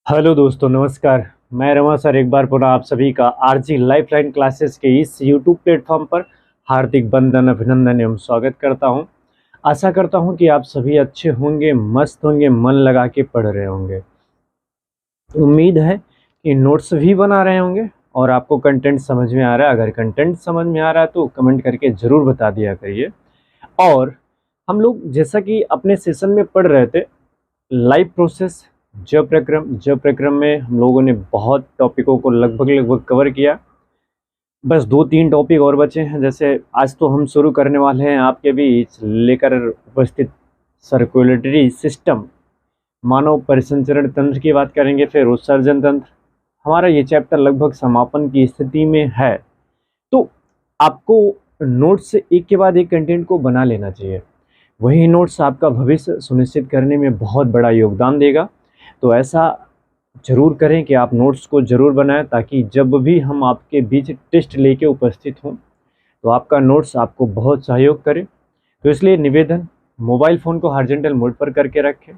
Hello दोस्तों, नमस्कार। मैं रमा सर एक बार पुनः आप सभी का आरजी लाइफलाइन क्लासेस के इस यूट्यूब प्लेटफॉर्म पर हार्दिक वंदन, अभिनंदन एवं स्वागत करता हूं। आशा करता हूं कि आप सभी अच्छे होंगे, मस्त होंगे, मन लगा के पढ़ रहे होंगे। उम्मीद है कि नोट्स भी बना रहे होंगे और आपको कंटेंट समझ में आ रहा है। अगर कंटेंट समझ में आ रहा है तो कमेंट करके ज़रूर बता दिया करिए। और हम लोग जैसा कि अपने सेशन में पढ़ रहे थे, लाइव प्रोसेस, जब प्रक्रम में हम लोगों ने बहुत टॉपिकों को लगभग लगभग कवर किया। बस 2-3 टॉपिक और बचे हैं। जैसे आज तो हम शुरू करने वाले हैं आपके बीच लेकर उपस्थित सर्कुलेटरी सिस्टम, मानव परिसंचरण तंत्र की बात करेंगे, फिर उत्सर्जन तंत्र। हमारा ये चैप्टर लगभग समापन की स्थिति में है, तो आपको नोट्स से एक के बाद एक कंटेंट को बना लेना चाहिए। वही नोट्स आपका भविष्य सुनिश्चित करने में बहुत बड़ा योगदान देगा। तो ऐसा ज़रूर करें कि आप नोट्स को ज़रूर बनाएं, ताकि जब भी हम आपके बीच टेस्ट लेके उपस्थित हों तो आपका नोट्स आपको बहुत सहयोग करे। तो इसलिए निवेदन, मोबाइल फ़ोन को हॉरिजॉन्टल मोड पर करके रखें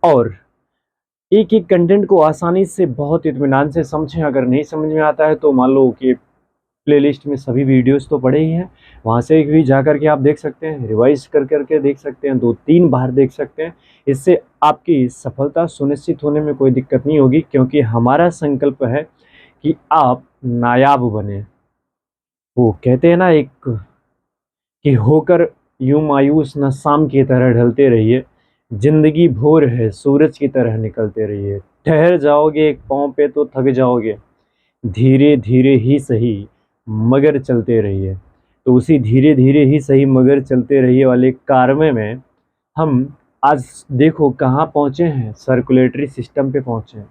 और एक एक कंटेंट को आसानी से बहुत इत्मीनान से समझें। अगर नहीं समझ में आता है तो मान लो कि प्लेलिस्ट में सभी वीडियोस तो पड़े ही हैं, वहाँ से भी जा कर के आप देख सकते हैं, रिवाइज कर के देख सकते हैं, 2-3 बार देख सकते हैं। इससे आपकी सफलता सुनिश्चित होने में कोई दिक्कत नहीं होगी, क्योंकि हमारा संकल्प है कि आप नायाब बने। वो कहते हैं ना एक, कि होकर यूं मायूस न शाम की तरह ढलते रहिए, जिंदगी भोर है सूरज की तरह निकलते रहिए। ठहर जाओगे एक पाँव पे तो थक जाओगे, धीरे धीरे ही सही मगर चलते रहिए। तो उसी धीरे धीरे ही सही मगर चलते रहिए वाले कारवे में हम आज देखो कहाँ पहुँचे हैं, सर्कुलेटरी सिस्टम पे पहुँचे हैं।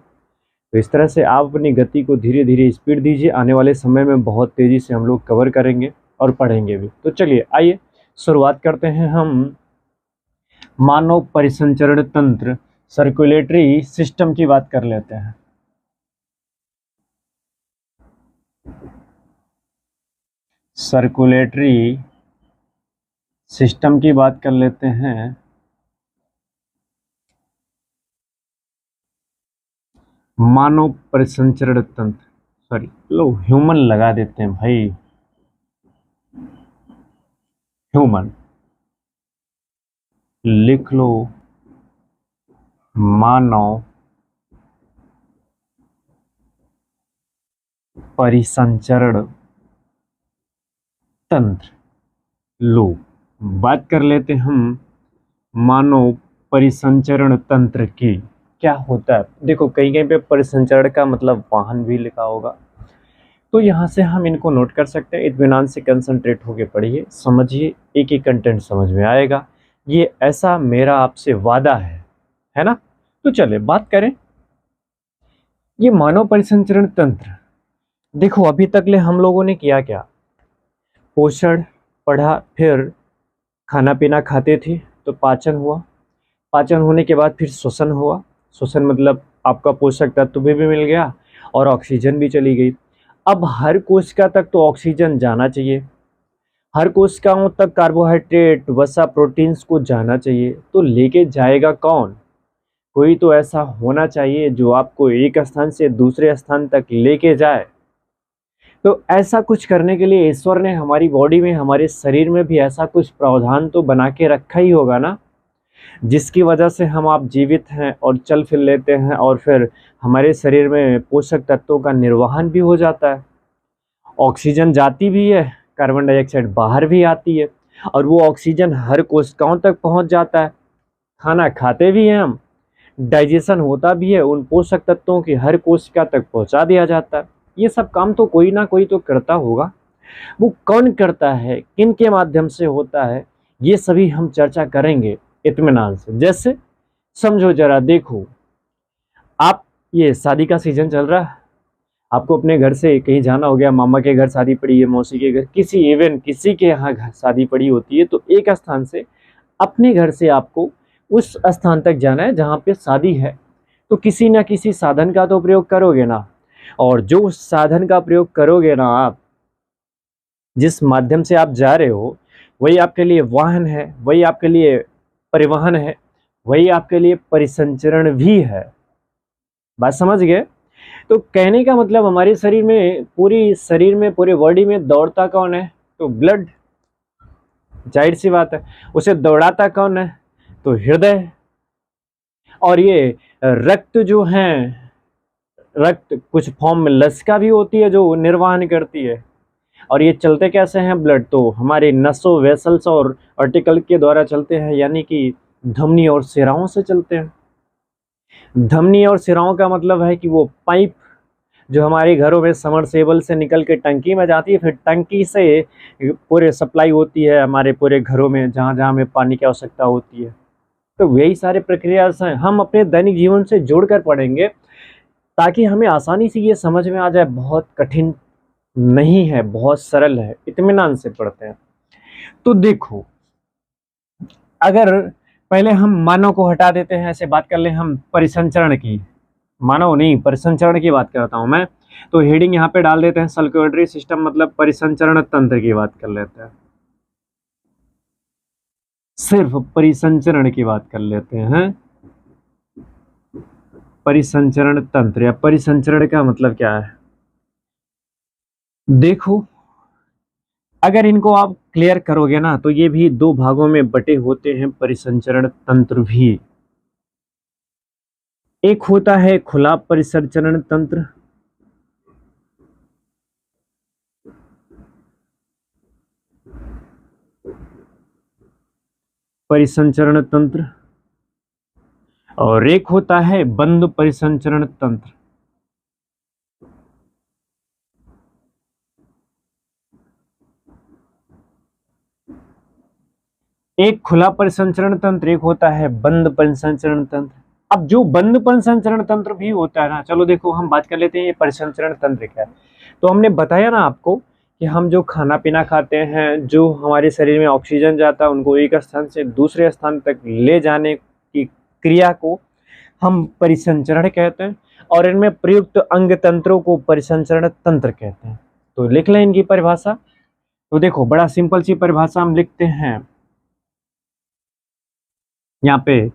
तो इस तरह से आप अपनी गति को धीरे धीरे स्पीड दीजिए। आने वाले समय में बहुत तेज़ी से हम लोग कवर करेंगे और पढ़ेंगे भी। तो चलिए आइए शुरुआत करते हैं हम मानव परिसंचरण तंत्र, सर्कुलेटरी सिस्टम की बात कर लेते हैं। सर्कुलेटरी सिस्टम की बात कर लेते हैं। मानव परिसंचरण तंत्र, सॉरी लो ह्यूमन लगा देते हैं भाई, ह्यूमन लिख लो। मानव परिसंचरण तंत्र, लो बात कर लेते हम मानव परिसंचरण तंत्र की। क्या होता है देखो, कहीं कहीं पे परिसंचरण का मतलब वाहन भी लिखा होगा, तो यहाँ से हम इनको नोट कर सकते हैं। इत्मीनान से कंसंट्रेट होके पढ़िए, समझिए, एक एक कंटेंट समझ में आएगा, ये ऐसा मेरा आपसे वादा है ना। तो चलिए बात करें ये मानव परिसंचरण तंत्र। देखो अभी तक ले हम लोगों ने किया क्या, पोषण पढ़ा, फिर खाना पीना खाते थे तो पाचन हुआ, पाचन होने के बाद फिर श्वसन हुआ। श्वसन मतलब आपका पोषक तत्व भी मिल गया और ऑक्सीजन भी चली गई। अब हर कोशिका तक तो ऑक्सीजन जाना चाहिए, हर कोशिकाओं तक कार्बोहाइड्रेट, वसा, प्रोटीन्स को जाना चाहिए। तो लेके जाएगा कौन, कोई तो ऐसा होना चाहिए जो आपको एक स्थान से दूसरे स्थान तक लेके जाए। तो ऐसा कुछ करने के लिए ईश्वर ने हमारी बॉडी में, हमारे शरीर में भी ऐसा कुछ प्रावधान तो बना के रखा ही होगा ना, जिसकी वजह से हम आप जीवित हैं और चल फिर लेते हैं, और फिर हमारे शरीर में पोषक तत्वों का निर्वहन भी हो जाता है। ऑक्सीजन जाती भी है, कार्बन डाइऑक्साइड बाहर भी आती है, और वो ऑक्सीजन हर कोशिकाओं तक पहुंच जाता है। खाना खाते भी हैं हम, डाइजेशन होता भी है, उन पोषक तत्वों की हर कोशिका तक पहुंचा दिया जाता है। ये सब काम तो कोई ना कोई तो करता होगा। वो कौन करता है, किन के माध्यम से होता है, ये सभी हम चर्चा करेंगे इत्मीनान से। जैसे समझो जरा, देखो आप, ये शादी का सीजन चल रहा है, आपको अपने घर से कहीं जाना हो गया, मामा के घर शादी पड़ी है, मौसी के घर, किसी इवन किसी के यहाँ शादी पड़ी होती है, तो एक स्थान से, अपने घर से आपको उस स्थान तक जाना है जहाँ पे शादी है। तो किसी ना किसी साधन का तो प्रयोग करोगे ना, और जो उस साधन का प्रयोग करोगे ना आप, जिस माध्यम से आप जा रहे हो, वही आपके लिए वाहन है, वही आपके लिए परिवहन है, वही आपके लिए परिसंचरण भी है। बात समझ गए? तो कहने का मतलब हमारे शरीर में पूरे बॉडी में दौड़ता कौन है? तो ब्लड, जाहिर सी बात है। उसे दौड़ाता कौन है? तो हृदय। और ये रक्त जो है, रक्त कुछ फॉर्म में लसिका भी होती है जो निर्वहन करती है। और ये चलते कैसे हैं ब्लड? तो हमारे नसों, वेसल्स और आर्टिकल के द्वारा चलते हैं, यानी कि धमनी और शिराओं से चलते हैं। धमनी और शिराओं का मतलब है कि वो पाइप जो हमारे घरों में समरसेबल से निकल के टंकी में जाती है, फिर टंकी से पूरे सप्लाई होती है हमारे पूरे घरों में, जहाँ जहाँ हमें पानी की आवश्यकता होती है। तो यही सारे प्रक्रिया हैं, हम अपने दैनिक जीवन से जोड़कर पढ़ेंगे ताकि हमें आसानी से ये समझ में आ जाए। बहुत कठिन नहीं है, बहुत सरल है, इत्मीनान से पढ़ते हैं। तो देखो, अगर पहले हम मानव को हटा देते हैं, ऐसे बात कर ले हम परिसंचरण की, मानव नहीं परिसंचरण की बात करता हूं मैं। तो हेडिंग यहाँ पे डाल देते हैं सर्कुलेटरी सिस्टम, मतलब परिसंचरण तंत्र की बात कर लेते हैं, सिर्फ परिसंचरण की बात कर लेते हैं। परिसंचरण तंत्र या परिसंचरण का मतलब क्या है? देखो, अगर इनको आप क्लियर करोगे ना, तो ये भी दो भागों में बटे होते हैं परिसंचरण तंत्र भी। एक होता है खुला परिसंचरण तंत्र, परिसंचरण तंत्र, और एक होता है बंद परिसंचरण तंत्र। एक खुला परिसंचरण तंत्र, एक होता है बंद परिसंचरण तंत्र। अब जो बंद परिसंचरण तंत्र भी होता है ना, चलो देखो हम बात कर लेते हैं ये परिसंचरण तंत्र क्या है। तो हमने बताया ना आपको कि हम जो खाना पीना खाते हैं, जो हमारे शरीर में ऑक्सीजन जाता है, उनको एक स्थान से दूसरे स्थान तक ले जाने की क्रिया को हम परिसंचरण कहते हैं, और इनमें प्रयुक्त अंग तंत्रों को परिसंचरण तंत्र कहते हैं। तो लिख लें इनकी परिभाषा। तो देखो, बड़ा सिंपल सी परिभाषा हम लिखते हैं यहाँ पे।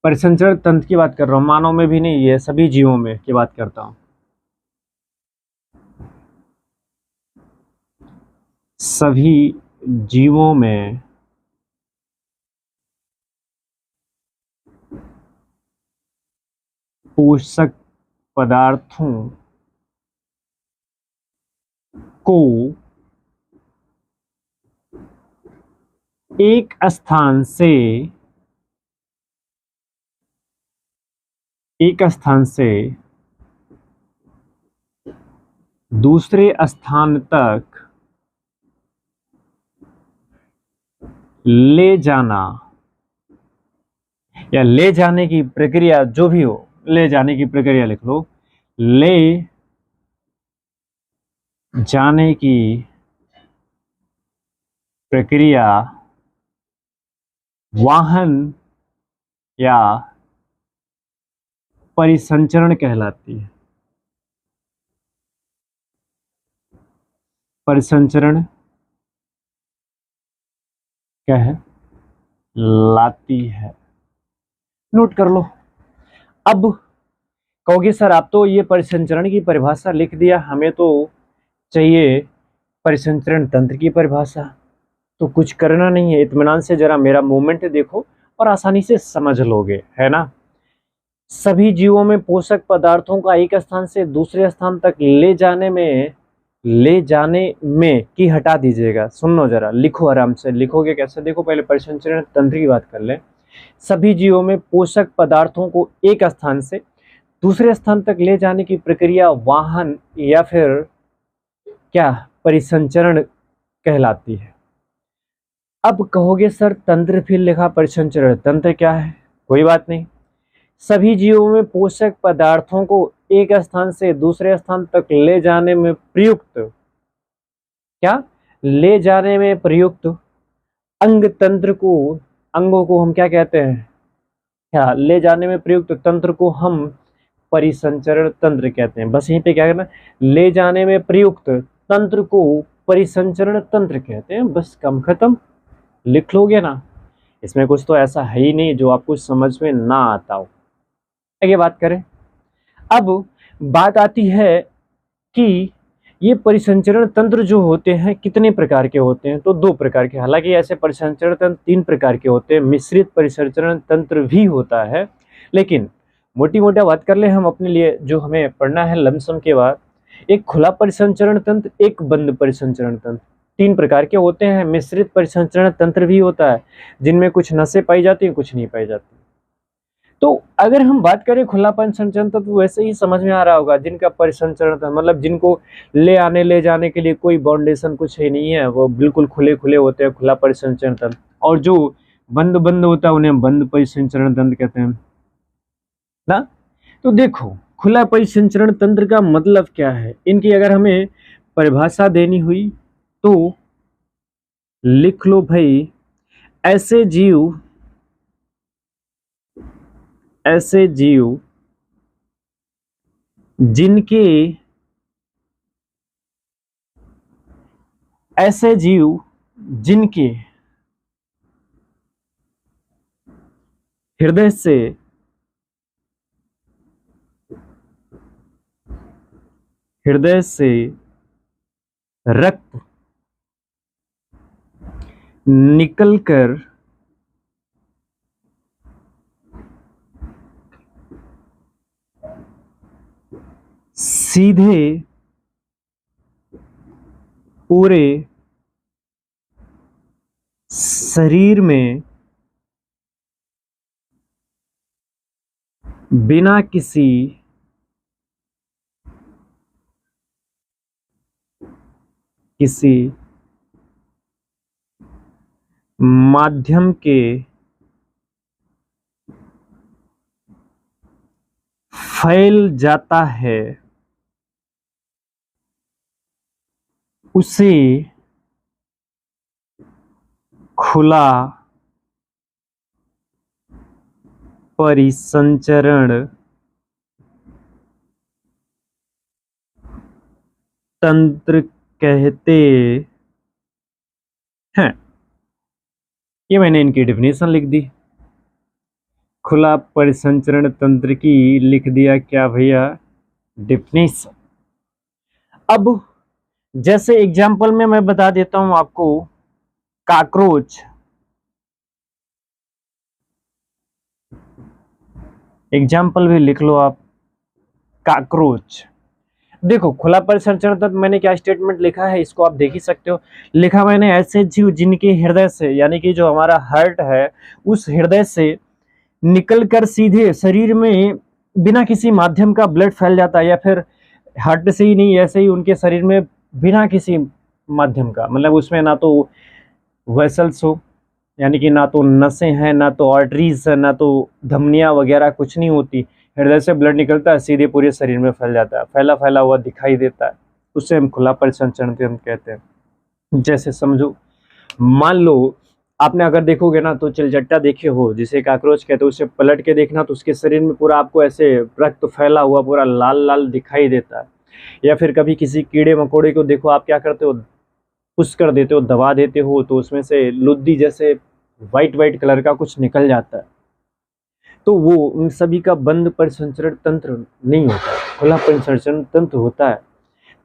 परिसंचरण तंत्र की बात कर रहा हूँ, मानव में भी नहीं, ये सभी जीवों में की बात करता हूँ। सभी जीवों में पोषक पदार्थों को एक स्थान से दूसरे स्थान तक ले जाना, या ले जाने की प्रक्रिया जो भी हो, ले जाने की प्रक्रिया लिख लो, ले जाने की प्रक्रिया वाहन या परिसंचरण कहलाती है। परिसंचरण क्या है? लाती है। नोट कर लो। अब कहोगे सर आप तो ये परिसंचरण की परिभाषा लिख दिया, हमें तो चाहिए परिसंचरण तंत्र की परिभाषा। तो कुछ करना नहीं है, इत्मीनान से जरा मेरा मूवमेंट देखो और आसानी से समझ लोगे, है ना। सभी जीवों में पोषक पदार्थों का एक स्थान से दूसरे स्थान तक ले जाने में की हटा दीजिएगा। सुन लो जरा, लिखो आराम से। लिखोगे कैसे? देखो, पहले परिसंचरण तंत्र की बात कर ले। सभी जीवों में पोषक पदार्थों को एक स्थान से दूसरे स्थान तक ले जाने की प्रक्रिया वाहन या फिर क्या, परिसंचरण कहलाती है। अब कहोगे सर तंत्र फिर लिखा परिसंचरण तंत्र क्या है? कोई बात नहीं, सभी जीवों में पोषक पदार्थों को एक स्थान से दूसरे स्थान तक ले जाने में प्रयुक्त, क्या, ले जाने में प्रयुक्त अंग तंत्र को, अंगों को हम क्या कहते हैं? क्या, ले जाने में प्रयुक्त तंत्र को हम परिसंचरण तंत्र कहते हैं। बस यहीं पे क्या करना, ले जाने में प्रयुक्त तंत्र को परिसंचरण तंत्र कहते हैं। बस, कम खत्म। लिख लोगे ना, इसमें कुछ तो ऐसा है ही नहीं जो आपको समझ में ना आता हो। आगे बात करें, अब बात आती है कि ये परिसंचरण तंत्र जो होते हैं कितने प्रकार के होते हैं, तो 2 प्रकार के। हालांकि ऐसे परिसंचरण तंत्र 3 प्रकार के होते हैं, मिश्रित परिसंचरण तंत्र भी होता है, लेकिन मोटी मोटा बात कर ले हम अपने लिए, जो हमें पढ़ना है लमसम के बाद, एक खुला परिसंचरण तंत्र, एक बंद परिसंचरण तंत्र, 3 प्रकार के होते हैं। मिश्रित परिसंचरण तंत्र भी होता है जिनमें कुछ नसें पाई जाती हैं, कुछ नहीं पाई जाती। तो अगर हम बात करें खुला परिसंचरण तंत्र, तो वैसे ही समझ में आ रहा होगा, जिनका परिसंचरण तंत्र मतलब जिनको ले आने ले जाने के लिए कोई बाउंडेशन कुछ ही नहीं है, वो बिल्कुल खुले खुले होते हैं, खुला परिसंचरण तंत्र। और जो बंद बंद होता है उन्हें बंद परिसंचरण तंत्र कहते हैं ना। तो देखो, खुला परिसंचरण तंत्र का मतलब क्या है, इनकी अगर हमें परिभाषा देनी हुई तो लिख लो भाई, ऐसे जीव जिनके हृदय से रक्त निकलकर सीधे पूरे शरीर में बिना किसी माध्यम के फैल जाता है, उसे खुला परिसंचरण तंत्र कहते हैं। ये मैंने इनकी डेफिनेशन लिख दी, खुला परिसंचरण तंत्र की लिख दिया क्या भैया, डेफिनेशन। अब जैसे एग्जाम्पल में मैं बता देता हूं आपको, काकरोच, एग्जाम्पल भी लिख लो आप, काकरोच। देखो, खुला परिसंचरण तंत्र मैंने क्या स्टेटमेंट लिखा है, इसको आप देख ही सकते हो। लिखा मैंने ऐसे जीव जिनके हृदय से, यानी कि जो हमारा हार्ट है, उस हृदय से निकलकर सीधे शरीर में बिना किसी माध्यम का ब्लड फैल जाता है, या फिर हार्ट से ही नहीं, ऐसे ही उनके शरीर में बिना किसी माध्यम का, मतलब उसमें ना तो वेसल्स हो, यानी कि ना तो नसें हैं, ना तो आर्टरीज है, ना तो धमनियां वगैरह कुछ नहीं होती, हृदय से ब्लड निकलता है, सीधे पूरे शरीर में फैल जाता है, फैला फैला हुआ दिखाई देता है, उससे हम खुला परिसंचरण तंत्र कहते हैं। जैसे समझो, मान लो आपने अगर देखोगे ना तो चिलजट्टा देखे हो, जिसे काकरोच कहते हो, उसे पलट के देखना तो उसके शरीर में पूरा आपको ऐसे रक्त फैला हुआ पूरा लाल लाल दिखाई देता है। या फिर कभी किसी कीड़े मकोड़े को देखो, आप क्या करते हो, पुश कर देते हो, दबा देते हो, तो उसमें से लुद्दी जैसे वाइट वाइट कलर का कुछ निकल जाता है, तो वो उन सभी का बंद परिसंचरण तंत्र नहीं होता है, खुला परिसंचरण तंत्र होता है।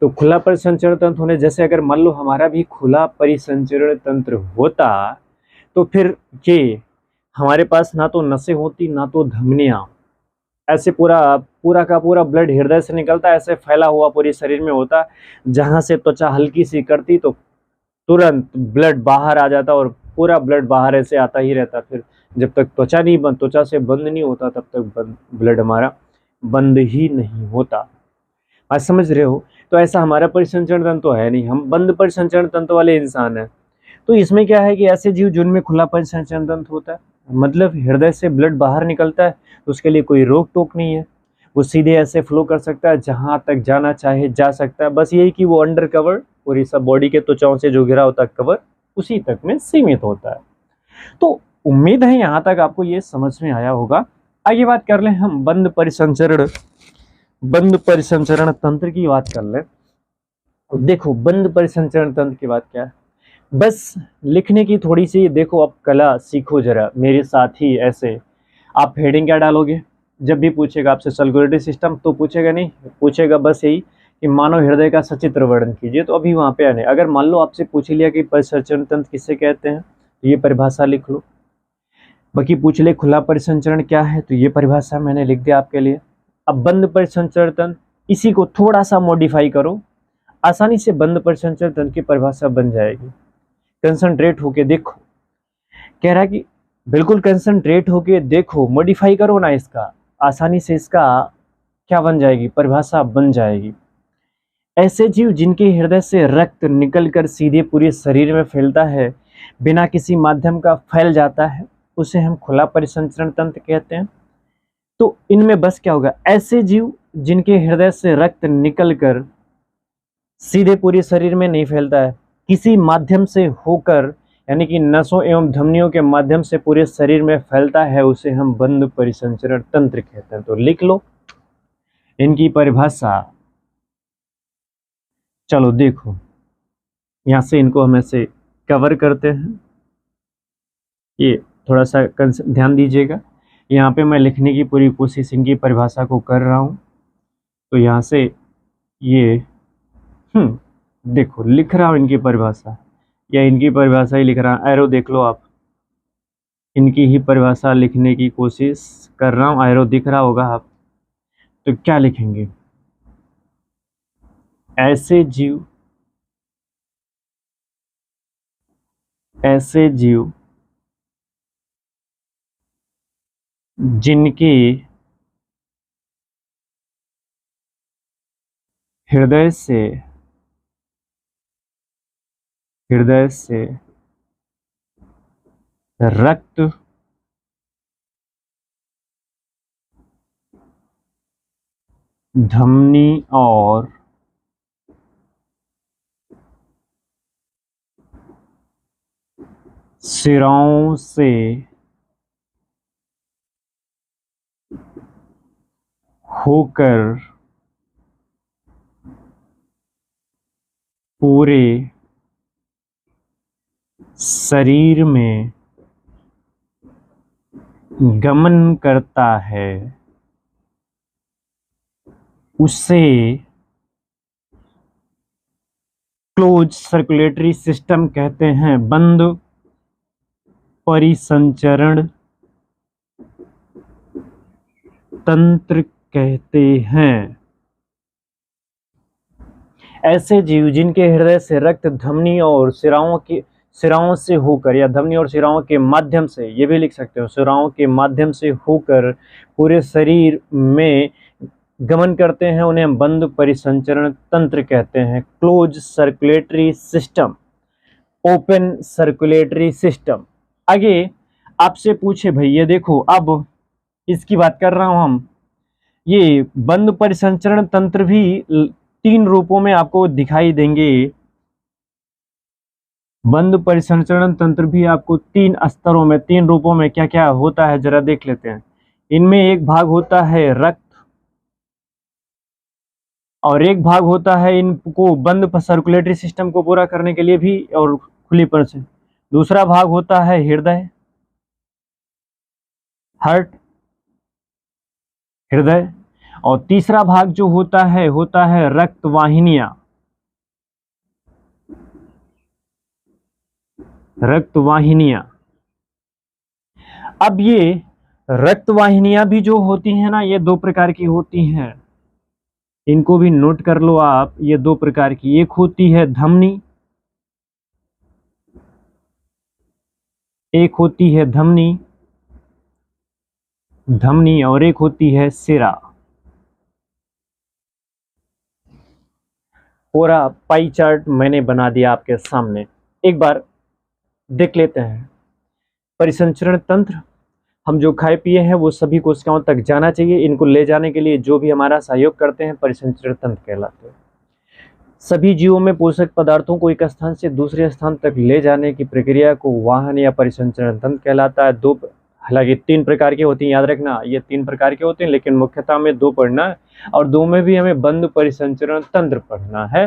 तो खुला परिसंचरण तंत्र होने, जैसे अगर मान लो हमारा भी खुला परिसंचरण तंत्र होता, तो फिर ये हमारे पास ना तो नसें होती, ना तो धमनियां, ऐसे पूरा का पूरा ब्लड हृदय से निकलता, ऐसे फैला हुआ पूरे शरीर में होता, जहां से त्वचा हल्की सी करती तो तुरंत ब्लड बाहर आ जाता, और पूरा ब्लड बाहर ऐसे आता ही रहता। फिर जब तक त्वचा से बंद नहीं होता, तब तक ब्लड हमारा बंद ही नहीं होता। आज समझ रहे हो? तो ऐसा हमारा परिसंचरण तंत्र तो है नहीं, हम बंद परिसंचरण तंत्र वाले इंसान हैं। तो इसमें क्या है कि ऐसे जीव जिनमें खुला परिसंचरण तंत्र होता है, मतलब हृदय से ब्लड बाहर निकलता है, तो उसके लिए कोई रोक टोक नहीं है, वो सीधे ऐसे फ्लो कर सकता है, जहां तक जाना चाहे जा सकता है। बस यही कि वो अंडर कवर पूरी सब बॉडी के त्वचाओं से जो घिरा होता है कवर, उसी तक में सीमित होता है। तो उम्मीद है यहाँ तक आपको ये समझ में आया होगा। आगे बात कर लें हम बंद परिसंचरण तंत्र की बात कर लें। देखो, बंद परिसंचरण तंत्र की बात क्या है, बस लिखने की थोड़ी सी देखो, अब कला सीखो जरा मेरे साथ ही। ऐसे आप हेडिंग क्या डालोगे, जब भी पूछेगा आपसे सर्कुलेटरी सिस्टम तो पूछेगा नहीं, पूछेगा बस यही कि मानव हृदय का सचित्र वर्णन कीजिए, तो अभी वहाँ पे आने। अगर मान लो आपसे पूछ लिया कि परिसंचरण तंत्र किसे कहते हैं, तो ये परिभाषा लिख लो। बाकी पूछ ले खुला परिसंचरण क्या है, तो ये परिभाषा मैंने लिख दिया आपके लिए। अब बंद परिसंचरण तंत्र, इसी को थोड़ा सा मॉडिफाई करो, आसानी से बंद परिसंचरण तंत्र की परिभाषा बन जाएगी। कंसंट्रेट होके देखो, कह रहा है कि बिल्कुल कंसंट्रेट होके देखो, मॉडिफाई करो ना इसका, आसानी से इसका क्या बन जाएगी, परिभाषा बन जाएगी। ऐसे जीव जिनके हृदय से रक्त निकलकर सीधे पूरे शरीर में फैलता है, बिना किसी माध्यम का फैल जाता है, उसे हम खुला परिसंचरण तंत्र कहते हैं। तो इनमें बस क्या होगा, ऐसे जीव जिनके हृदय से रक्त निकलकर सीधे पूरे शरीर में नहीं फैलता है, किसी माध्यम से होकर, यानी कि नसों एवं धमनियों के माध्यम से पूरे शरीर में फैलता है, उसे हम बंद परिसंचरण तंत्र कहते हैं। तो लिख लो इनकी परिभाषा। चलो देखो, यहां से इनको हम ऐसे कवर करते हैं, ये थोड़ा सा ध्यान दीजिएगा। यहाँ पे मैं लिखने की पूरी कोशिश इनकी परिभाषा को कर रहा हूँ। तो यहाँ से ये देखो लिख रहा हूँ इनकी परिभाषा, या इनकी परिभाषा ही लिख रहा हूँ। एरो देख लो आप, इनकी ही परिभाषा लिखने की कोशिश कर रहा हूँ। एरो दिख रहा होगा आप, तो क्या लिखेंगे, ऐसे जीव जिनके हृदय से रक्त धमनी और सिराओं से होकर पूरे शरीर में गमन करता है, उसे क्लोज सर्कुलेटरी सिस्टम कहते हैं, बंद परिसंचरण तंत्र कहते हैं। ऐसे जीव जिनके हृदय से रक्त धमनी और सिराओं से होकर, या धमनी और सिराओं के माध्यम से, ये भी लिख सकते हो, सिराओं के माध्यम से होकर पूरे शरीर में गमन करते हैं, उन्हें हम बंद परिसंचरण तंत्र कहते हैं। Close circulatory system, open circulatory system. आगे आपसे पूछे भाई, ये देखो अब इसकी बात कर रहा हूं हम, ये बंद परिसंचरण तंत्र भी 3 रूपों में आपको दिखाई देंगे। बंद परिसंचरण तंत्र भी आपको 3 स्तरों में, 3 रूपों में क्या क्या होता है जरा देख लेते हैं। इनमें एक भाग होता है रक्त, और एक भाग होता है इनको बंद सर्कुलेटरी सिस्टम को पूरा करने के लिए भी और खुलीपन से। दूसरा भाग होता है हृदय, हृदय। और तीसरा भाग जो होता है रक्त वाहिनियां, अब ये रक्त वाहिनियां भी जो होती हैं ना, ये 2 प्रकार की होती हैं, इनको भी नोट कर लो आप। ये 2 प्रकार की, एक होती है धमनी, धमनी और एक होती है सिरा। पूरा पाई चार्ट मैंने बना दिया आपके सामने, एक बार देख लेते हैं। परिसंचरण तंत्र, हम जो खाए पिए हैं वो सभी कोशिकाओं तक जाना चाहिए, इनको ले जाने के लिए जो भी हमारा सहयोग करते हैं परिसंचरण तंत्र कहलाते हैं। सभी जीवों में पोषक पदार्थों को एक स्थान से दूसरे स्थान तक ले जाने की प्रक्रिया को वाहन या परिसंचरण तंत्र कहलाता है। हालांकि 3 प्रकार के होती हैं, याद रखना, ये 3 प्रकार के होते हैं, लेकिन मुख्यतः में 2 पढ़ना है, और 2 में भी हमें बंद परिसंचरण तंत्र पढ़ना है।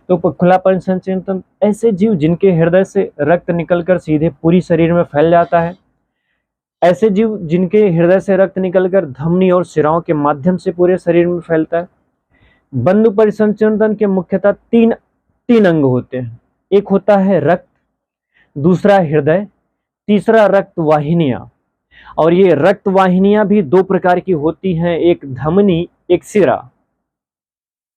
तो खुला परिसंचरण तंत्र, ऐसे जीव जिनके हृदय से रक्त निकलकर सीधे पूरी शरीर में फैल जाता है, ऐसे जीव जिनके हृदय से रक्त निकलकर धमनी और शिराओं के माध्यम से पूरे शरीर में फैलता है। बंधु परिसंचरण के मुख्यतः तीन तीन अंग होते हैं। एक होता है रक्त, दूसरा हृदय, तीसरा रक्त वाहिनियां। और ये रक्त वाहिनियां भी दो प्रकार की होती हैं, एक धमनी, एक सिरा।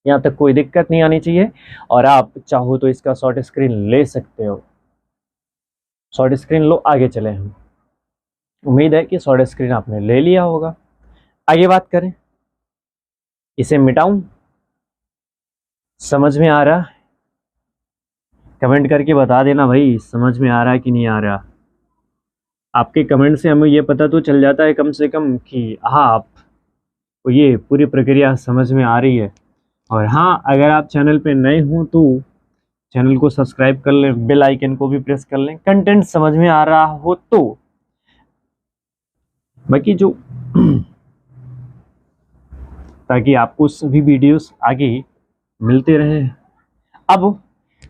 यहां तक कोई दिक्कत नहीं आनी चाहिए, और आप चाहो तो इसका शॉर्ट स्क्रीन ले सकते हो। शॉर्ट स्क्रीन लो, आगे चले हम। उम्मीद है कि शॉर्ट स्क्रीन आपने ले लिया होगा। आगे बात करें, इसे मिटाऊं? समझ में आ रहा? कमेंट करके बता देना भाई, समझ में आ रहा है कि नहीं आ रहा। आपके कमेंट से हमें ये पता तो चल जाता है कम से कम कि हाँ, आपको ये पूरी प्रक्रिया समझ में आ रही है। और हाँ, अगर आप चैनल पे नए हों तो चैनल को सब्सक्राइब कर लें, बेल आइकन को भी प्रेस कर लें, कंटेंट समझ में आ रहा हो तो। बाकी जो ताकि आपको सभी वीडियोस आगे मिलते रहे। अब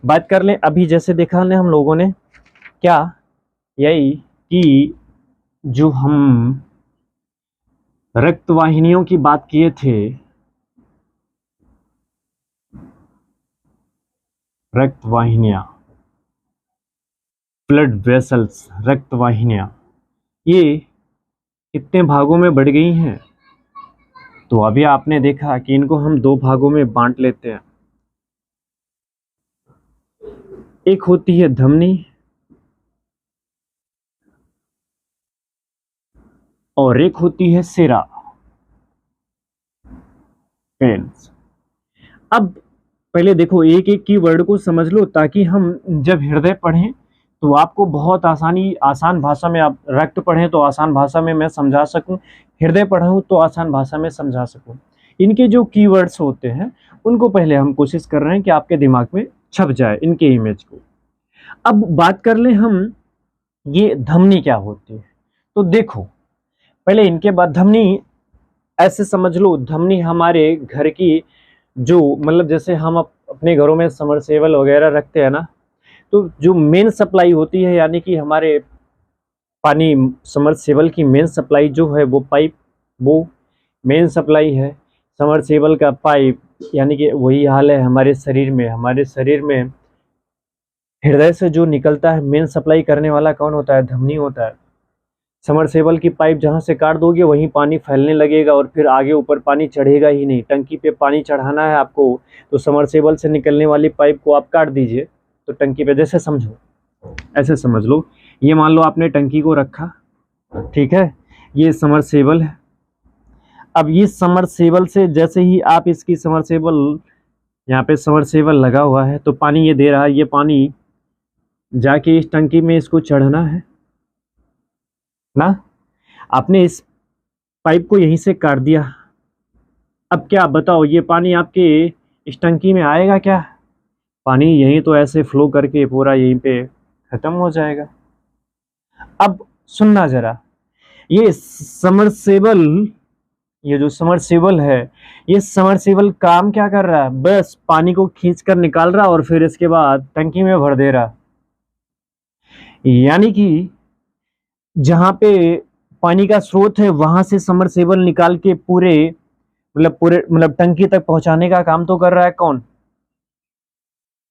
बात कर लें, अभी जैसे देखा ने हम लोगों ने क्या, यही कि जो हम रक्त वाहिनियों की बात किए थे, रक्त वाहिनियां, ब्लड वेसल्स, रक्त वाहिनियां, ये कितने भागों में बढ़ गई हैं? तो अभी आपने देखा कि इनको हम दो भागों में बांट लेते हैं। एक होती है धमनी और एक होती है सिरा, वेन्स। अब पहले देखो, एक एक की वर्ड को समझ लो, ताकि हम जब हृदय पढ़ें तो आपको बहुत आसान भाषा में, आप रक्त पढ़ें तो आसान भाषा में मैं समझा सकूं, हृदय पढ़ूं तो आसान भाषा में समझा सकूं। इनके जो कीवर्ड्स होते हैं उनको पहले हम कोशिश कर रहे हैं कि आपके दिमाग में छप जाए इनके इमेज को। अब बात कर ले हम, ये धमनी क्या होती है। तो देखो, पहले इनके बाद धमनी ऐसे समझ लो, धमनी हमारे घर की जो, मतलब जैसे हम अपने घरों में समरसेबल वगैरह रखते हैं ना, तो जो मेन सप्लाई होती है, यानी कि हमारे पानी समरसेबल की मेन सप्लाई जो है वो पाइप, वो मेन सप्लाई है। समरसेबल का पाइप, यानी कि वही हाल है हमारे शरीर में। हमारे शरीर में हृदय से जो निकलता है, मेन सप्लाई करने वाला कौन होता है? धमनी होता है। समरसेबल की पाइप जहाँ से काट दोगे वहीं पानी फैलने लगेगा, और फिर आगे ऊपर पानी चढ़ेगा ही नहीं। टंकी पे पानी चढ़ाना है आपको, तो समरसेबल से निकलने वाली पाइप को आप काट दीजिए, तो टंकी पे, जैसे समझो, ऐसे समझ लो, ये मान लो आपने टंकी को रखा, ठीक है, ये समरसेबल है। अब ये समरसेबल से जैसे ही आप इसकी समरसेबल, यहाँ पे समरसेबल लगा हुआ है तो पानी ये दे रहा है, ये पानी जाके इस टंकी में इसको चढ़ना है ना। आपने इस पाइप को यहीं से काट दिया। अब क्या बताओ, ये पानी आपके इस टंकी में आएगा क्या? पानी यहीं तो ऐसे फ्लो करके पूरा यहीं पे खत्म हो जाएगा। अब सुनना जरा, ये समरसेबल, ये जो समरसेबल है, ये समरसेबल काम क्या कर रहा है? बस पानी को खींच कर निकाल रहा और फिर इसके बाद टंकी में भर दे रहा। यानी कि जहां पे पानी का स्रोत है वहां से समरसेबल निकाल के पूरे मतलब टंकी तक पहुंचाने का काम तो कर रहा है कौन?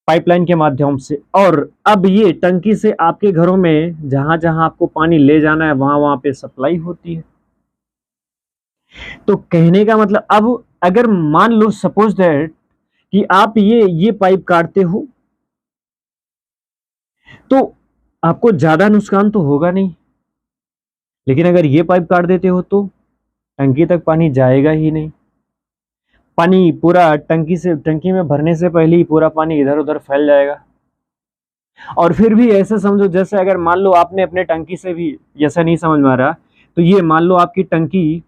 पाइपलाइन के माध्यम से। और अब ये टंकी से आपके घरों में जहां जहां आपको पानी ले जाना है वहां वहां पे सप्लाई होती है। तो कहने का मतलब, अब अगर मान लो सपोज दैट कि आप ये पाइप काटते हो तो आपको ज्यादा नुकसान तो होगा नहीं, लेकिन अगर ये पाइप काट देते हो तो टंकी तक पानी जाएगा ही नहीं। पानी पूरा टंकी में भरने से पहले ही पूरा पानी इधर उधर फैल जाएगा। और फिर भी ऐसे समझो, जैसे अगर मान लो आपने अपने टंकी से भी, जैसा नहीं समझ में आ रहा, तो ये मान लो आपकी टंकी,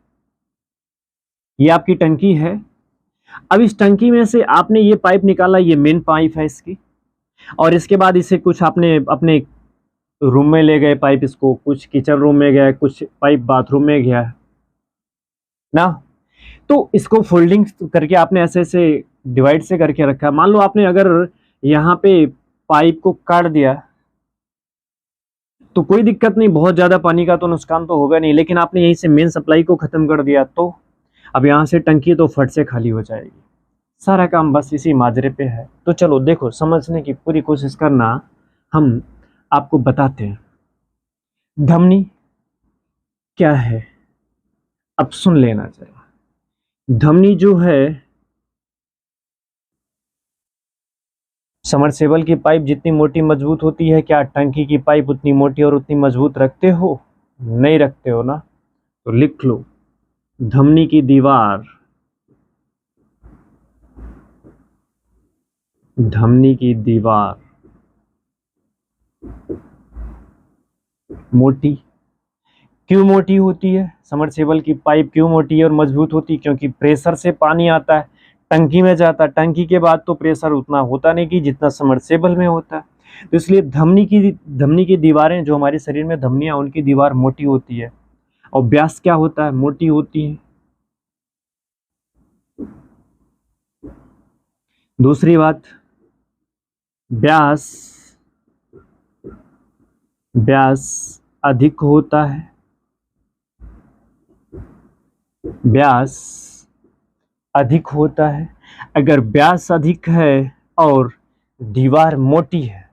ये आपकी टंकी है। अब इस टंकी में से आपने ये पाइप निकाला, ये मेन पाइप है इसकी, और इसके बाद इसे कुछ आपने अपने रूम में ले गए पाइप, इसको कुछ किचन रूम में गया, कुछ पाइप बाथरूम में गया ना। तो इसको फोल्डिंग करके आपने ऐसे ऐसे डिवाइड से करके रखा। मान लो आपने अगर यहाँ पे पाइप को काट दिया तो कोई दिक्कत नहीं, बहुत ज़्यादा पानी का तो नुकसान तो होगा नहीं, लेकिन आपने यहीं से मेन सप्लाई को ख़त्म कर दिया तो अब यहाँ से टंकी तो फट से खाली हो जाएगी। सारा काम बस इसी माजरे पे है। तो चलो देखो, समझने की पूरी कोशिश करना, हम आपको बताते हैं धमनी क्या है। अब सुन लेना चाहिए। धमनी जो है, समरसेबल की पाइप जितनी मोटी मजबूत होती है, क्या टंकी की पाइप उतनी मोटी और उतनी मजबूत रखते हो? नहीं रखते हो ना। तो लिख लो, धमनी की दीवार, धमनी की दीवार मोटी क्यों मोटी होती है? समरसेबल की पाइप क्यों मोटी है और मजबूत होती है? क्योंकि प्रेशर से पानी आता है, टंकी में जाता है, टंकी के बाद तो प्रेशर उतना होता नहीं कि जितना समरसेबल में होता है। तो इसलिए धमनी की दीवारें, जो हमारे शरीर में धमनियां, उनकी दीवार मोटी होती है। और व्यास क्या होता है? मोटी होती है। दूसरी बात, व्यास व्यास अधिक होता है। व्यास अधिक होता है। अगर व्यास अधिक है और दीवार मोटी है,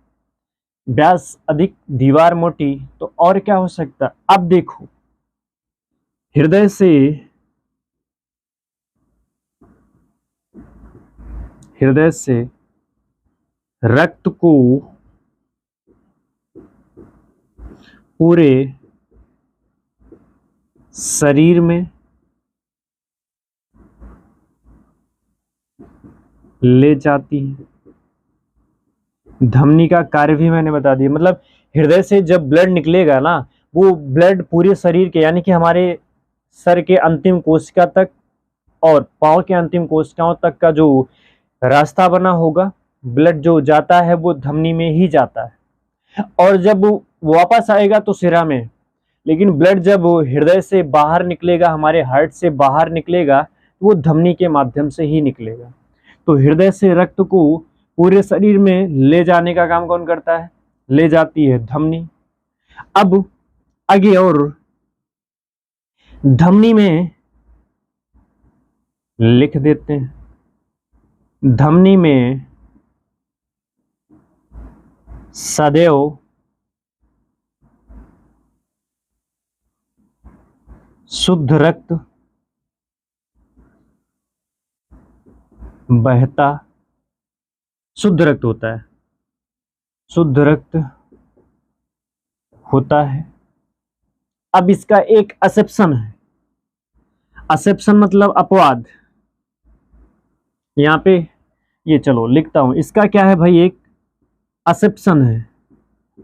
व्यास अधिक दीवार मोटी, तो और क्या हो सकता है? अब देखो, हृदय से रक्त को पूरे शरीर में ले जाती है। धमनी का कार्य भी मैंने बता दिया। मतलब हृदय से जब ब्लड निकलेगा ना, वो ब्लड पूरे शरीर के, यानी कि हमारे सर के अंतिम कोशिका तक और पांव के अंतिम कोशिकाओं तक का जो रास्ता बना होगा, ब्लड जो जाता है वो धमनी में ही जाता है। और जब वो वापस आएगा तो सिरा में, लेकिन ब्लड जब हृदय से बाहर निकलेगा, हमारे हार्ट से बाहर निकलेगा, वो धमनी के माध्यम से ही निकलेगा। तो हृदय से रक्त को पूरे शरीर में ले जाने का काम कौन करता है? ले जाती है धमनी। अब आगे और धमनी में लिख देते हैं, धमनी में सदैव शुद्ध रक्त बहता, शुद्ध रक्त होता है, शुद्ध रक्त होता है। अब इसका एक एक्सेप्शन है। एक्सेप्शन मतलब अपवाद। यहाँ पे ये चलो लिखता हूं, इसका क्या है भाई? एक एक्सेप्शन है,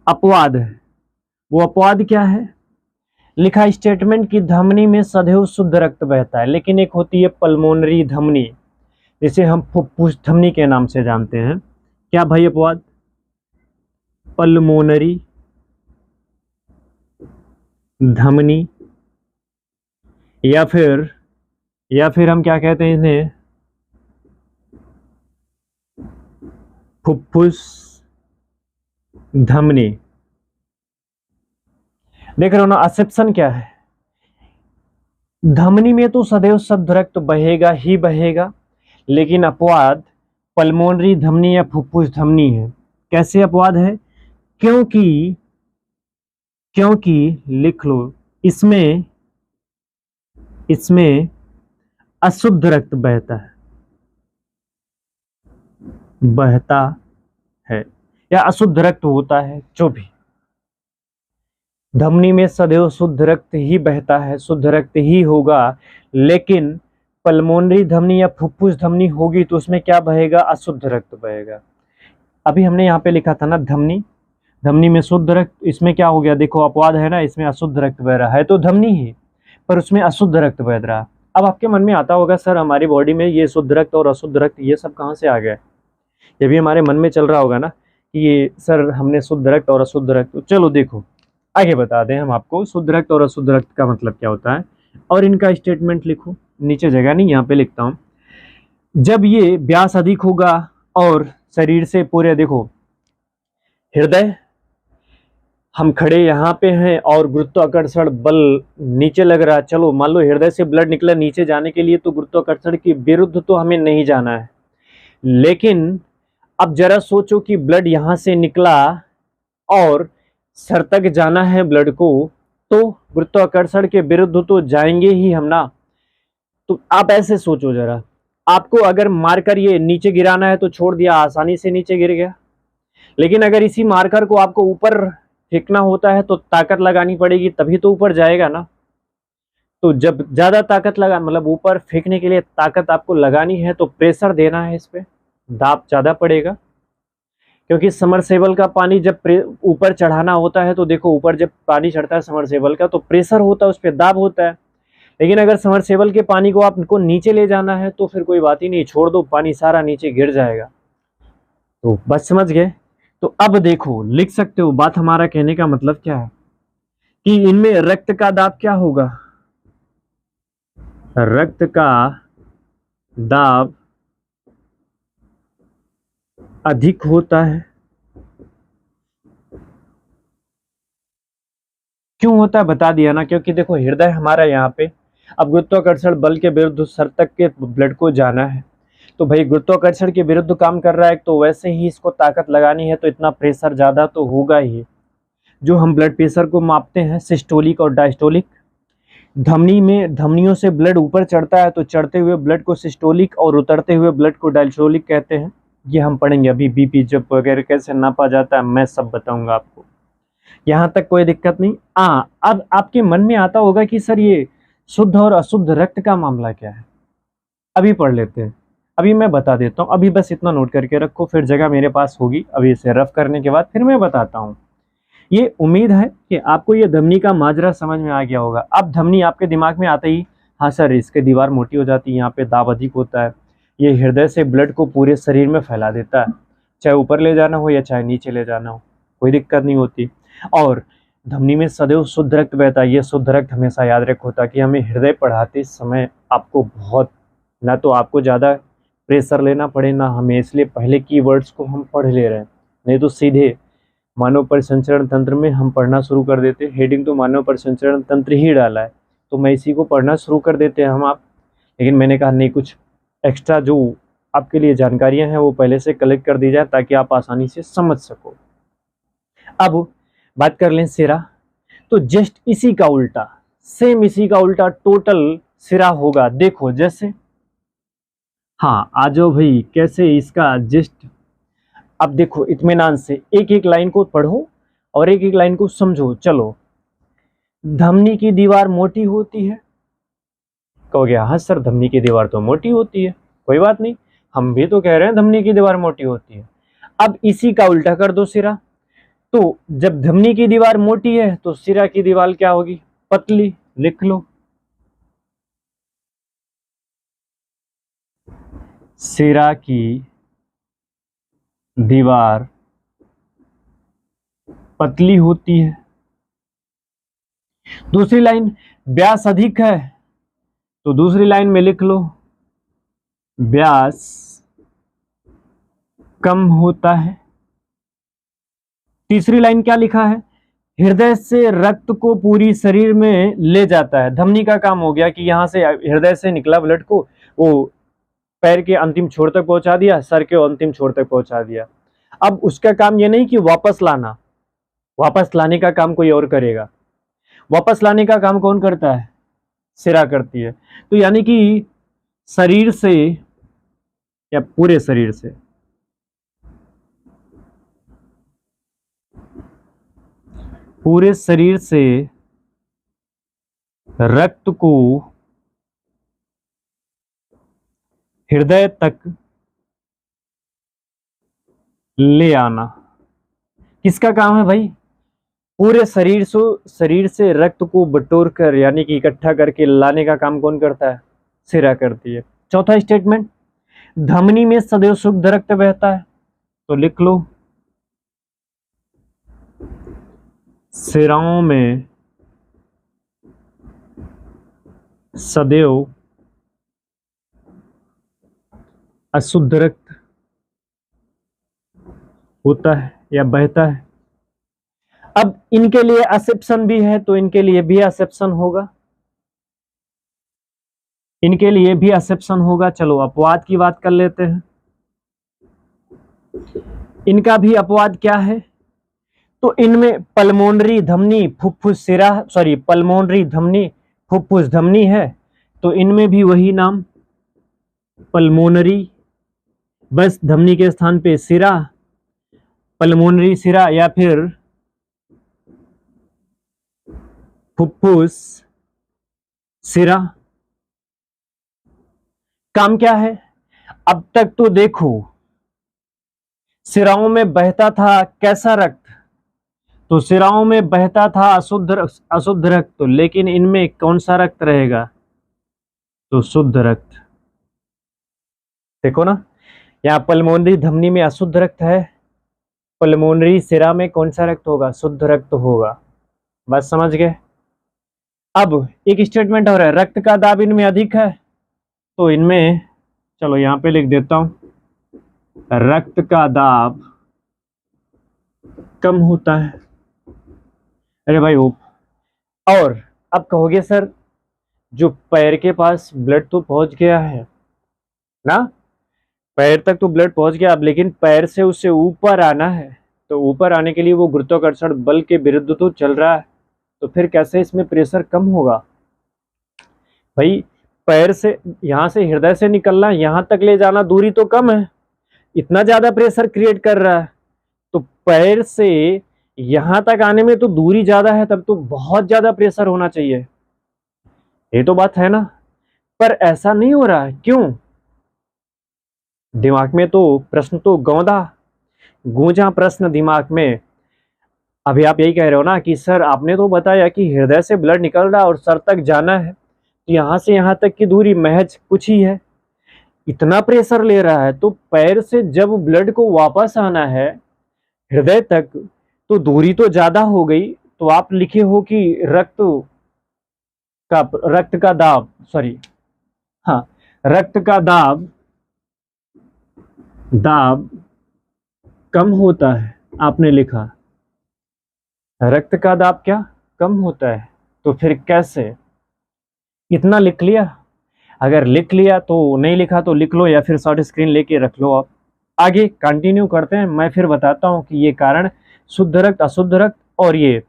अपवाद है। वो अपवाद क्या है? लिखा स्टेटमेंट की धमनी में सदैव शुद्ध रक्त बहता है, लेकिन एक होती है पल्मोनरी धमनी, जिसे हम फुफ्फुस धमनी के नाम से जानते हैं। क्या भाई अपवाद? पल्मोनरी धमनी, या फिर हम क्या कहते हैं इन्हें? फुफ्फुस धमनी। देख रहे हो ना, एक्सेप्शन क्या है? धमनी में तो सदैव शुद्ध रक्त बहेगा ही बहेगा, लेकिन अपवाद पल्मोनरी धमनी या फुफ्फुस धमनी है। कैसे अपवाद है? क्योंकि लिख लो, इसमें अशुद्ध रक्त बहता है या अशुद्ध रक्त होता है, जो भी। धमनी में सदैव शुद्ध रक्त ही बहता है, शुद्ध रक्त ही होगा, लेकिन पल्मोनरी धमनी या फुफ्फुस धमनी होगी तो उसमें क्या बहेगा? अशुद्ध रक्त बहेगा। अभी हमने यहाँ पे लिखा था ना धमनी में शुद्ध रक्त, इसमें क्या हो गया? देखो अपवाद है ना, इसमें अशुद्ध रक्त बह रहा है, तो धमनी ही, पर उसमें अशुद्ध रक्त बह रहा। अब आपके मन में आता होगा, सर हमारी बॉडी में ये शुद्ध रक्त और अशुद्ध रक्त ये सब कहाँ से आ गया? ये भी हमारे मन में चल रहा होगा ना कि ये सर हमने शुद्ध रक्त और अशुद्ध रक्त। चलो देखो, आगे बता दें हम आपको शुद्ध रक्त और अशुद्ध रक्त का मतलब क्या होता है, और इनका स्टेटमेंट लिखो। नीचे जगह नहीं, यहाँ पे लिखता हूँ। जब ये व्यास अधिक होगा और शरीर से पूरे, देखो हृदय हम खड़े यहाँ पे हैं और गुरुत्वाकर्षण बल नीचे लग रहा है। चलो मान लो हृदय से ब्लड निकला नीचे जाने के लिए, तो गुरुत्वाकर्षण के विरुद्ध तो हमें नहीं जाना है। लेकिन अब जरा सोचो कि ब्लड यहाँ से निकला और सर तक जाना है ब्लड को, तो गुरुत्वाकर्षण के विरुद्ध तो जाएंगे ही हम ना। तो आप ऐसे सोचो जरा, आपको अगर मारकर ये नीचे गिराना है तो छोड़ दिया, आसानी से नीचे गिर गया। लेकिन अगर इसी मार्कर को आपको ऊपर फेंकना होता है तो ताकत लगानी पड़ेगी, तभी तो ऊपर जाएगा ना। तो जब ज्यादा ताकत लगा, मतलब ऊपर फेंकने के लिए ताकत आपको लगानी है, तो प्रेशर देना है, इस पे दाब ज्यादा पड़ेगा। क्योंकि समरसेबल का पानी जब ऊपर चढ़ाना होता है, तो देखो ऊपर जब पानी चढ़ता है समरसेबल का, तो प्रेशर होता है, उस पर दाब होता है। लेकिन अगर समरसेबल के पानी को आपको नीचे ले जाना है, तो फिर कोई बात ही नहीं, छोड़ दो, पानी सारा नीचे गिर जाएगा। तो बस समझ गए। तो अब देखो, लिख सकते हो, बात हमारा कहने का मतलब क्या है कि इनमें रक्त का दाब क्या होगा। रक्त का दाब अधिक होता है। क्यों होता है बता दिया ना, क्योंकि देखो हृदय हमारा यहाँ पे, अब गुरुत्वाकर्षण बल के विरुद्ध सर तक के ब्लड को जाना है, तो भाई गुरुत्वाकर्षण के विरुद्ध काम कर रहा है, तो वैसे ही इसको ताकत लगानी है, तो इतना प्रेशर ज्यादा तो होगा ही। जो हम ब्लड प्रेशर को मापते हैं, सिस्टोलिक और डायस्टोलिक, धमनी में, धमनियों से ब्लड ऊपर चढ़ता है तो चढ़ते हुए ब्लड को सिस्टोलिक और उतरते हुए ब्लड को डायस्टोलिक कहते हैं। ये हम पढ़ेंगे अभी, बीपी जब वगैरह कैसे नापा जाता है मैं सब बताऊंगा आपको, यहाँ तक कोई दिक्कत नहीं। अब आपके मन में आता होगा कि सर ये शुद्ध और अशुद्ध रक्त का मामला क्या है, अभी पढ़ लेते हैं। अभी मैं बता देता हूँ, अभी बस इतना नोट करके रखो, फिर जगह मेरे पास होगी, अभी इसे रफ करने के बाद फिर मैं बताता हूँ। ये उम्मीद है कि आपको ये धमनी का माजरा समझ में आ गया होगा। अब धमनी आपके दिमाग में आते ही, हाँ सर इसके दीवार मोटी हो जाती है, यहाँ पे दाब अधिक होता है, ये हृदय से ब्लड को पूरे शरीर में फैला देता है, चाहे ऊपर ले जाना हो या चाहे नीचे ले जाना हो, कोई दिक्कत नहीं होती। और धमनी में सदैव शुद्ध रक्त बहता है। ये शुद्ध रक्त हमेशा याद रखो, ताकि हमें हृदय पढ़ाते समय आपको बहुत, ना तो आपको ज़्यादा प्रेशर लेना पड़े, ना हमें, इसलिए पहले कीवर्ड्स को हम पढ़ ले रहे हैं, नहीं तो सीधे मानव परिसंचरण तंत्र में हम पढ़ना शुरू कर देते। हेडिंग तो मानव परिसंचरण तंत्र ही डाला है, तो मैं इसी को पढ़ना शुरू कर देते हैं हम आप। लेकिन मैंने कहा नहीं, कुछ एक्स्ट्रा जो आपके लिए जानकारियां हैं वो पहले से कलेक्ट कर दी जाए, ताकि आप आसानी से समझ सको। अब बात कर लें सिरा, तो जस्ट इसी का उल्टा, सेम इसी का उल्टा टोटल सिरा होगा। देखो जैसे, हाँ आ जाओ भाई, कैसे इसका जस्ट, अब देखो इत्मीनान से एक एक लाइन को पढ़ो और एक एक लाइन को समझो। चलो, धमनी की दीवार मोटी होती है, कहोगे हाँ सर धमनी की दीवार तो मोटी होती है, कोई बात नहीं, हम भी तो कह रहे हैं धमनी की दीवार मोटी होती है। अब इसी का उल्टा कर दो सिरा, तो जब धमनी की दीवार मोटी है तो सिरा की दीवार क्या होगी, पतली, लिख लो। सिरा की दीवार पतली होती है। दूसरी लाइन, व्यास अधिक है, तो दूसरी लाइन में लिख लो व्यास कम होता है। तीसरी लाइन क्या लिखा है, हृदय से रक्त को पूरी शरीर में ले जाता है। धमनी का काम हो गया कि यहां से हृदय से निकला ब्लड को वो पैर के अंतिम छोर तक पहुंचा दिया, सर के अंतिम छोर तक पहुंचा दिया। अब उसका काम ये नहीं कि वापस लाना, वापस लाने का काम कोई और करेगा। वापस लाने का काम कौन करता है, सिरा करती है। तो यानी कि शरीर से, या पूरे शरीर से, पूरे शरीर से रक्त को हृदय तक ले आना किसका काम है भाई, पूरे शरीर से रक्त को बटोर कर, यानी कि इकट्ठा करके लाने का काम कौन करता है, सिरा करती है। चौथा स्टेटमेंट, धमनी में सदैव शुद्ध रक्त बहता है, तो लिख लो सिराओं में सदैव अशुद्ध रक्त होता है या बहता है। अब इनके लिए एक्सेप्शन भी है, तो इनके लिए भी एक्सेप्शन होगा, इनके लिए भी एक्सेप्शन होगा। चलो अपवाद की बात कर लेते हैं। इनका भी अपवाद क्या है? तो इनमें पल्मोनरी धमनी फुफ्फुस सिरा, सॉरी पल्मोनरी धमनी फुफ्फुस धमनी है, तो इनमें भी वही नाम पल्मोनरी, बस धमनी के स्थान पे सिरा, पल्मोनरी सिरा या फिर फुफ्फुस सिरा। काम क्या है? अब तक तो देखो सिराओं में बहता था कैसा रक्त, तो सिराओं में बहता था अशुद्ध रक्त, तो लेकिन इनमें कौन सा रक्त रहेगा? तो शुद्ध रक्त। देखो ना, यहाँ पल्मोनरी धमनी में अशुद्ध रक्त है, पल्मोनरी सिरा में कौन सा रक्त होगा? शुद्ध रक्त होगा। बात समझ गए? अब एक स्टेटमेंट हो रहा है, रक्त का दाब इनमें अधिक है, तो इनमें, चलो यहां पे लिख देता हूं, रक्त का दाब कम होता है। अरे भाई और अब कहोगे सर जो पैर के पास ब्लड तो पहुंच गया है ना, पैर तक तो ब्लड पहुंच गया, अब लेकिन पैर से उससे ऊपर आना है, तो ऊपर आने के लिए वो गुरुत्वाकर्षण बल के विरुद्ध तो चल रहा है, तो फिर कैसे इसमें प्रेशर कम होगा? भाई पैर से, यहां से हृदय से निकलना यहां तक ले जाना दूरी तो कम है, इतना ज्यादा प्रेशर क्रिएट कर रहा है, तो पैर से यहां तक आने में तो दूरी ज्यादा है, तब तो बहुत ज्यादा प्रेशर होना चाहिए, ये तो बात है ना। पर ऐसा नहीं हो रहा है, क्यों? दिमाग में तो प्रश्न तो गूंजा प्रश्न दिमाग में। अभी आप यही कह रहे हो ना कि सर आपने तो बताया कि हृदय से ब्लड निकल रहा और सर तक जाना है, तो यहां से यहां तक की दूरी महज कुछ ही है, इतना प्रेशर ले रहा है, तो पैर से जब ब्लड को वापस आना है हृदय तक तो दूरी तो ज्यादा हो गई, तो आप लिखे हो कि रक्त का दाब, सॉरी हाँ, रक्त का दाब कम होता है, आपने लिखा रक्त का दाब क्या कम होता है, तो फिर कैसे? इतना लिख लिया, अगर लिख लिया तो नहीं लिखा तो लिख लो या फिर शॉर्ट स्क्रीन लेके रख लो। आप आगे कंटिन्यू करते हैं, मैं फिर बताता हूं कि ये कारण शुद्ध रक्त अशुद्ध रक्त और ये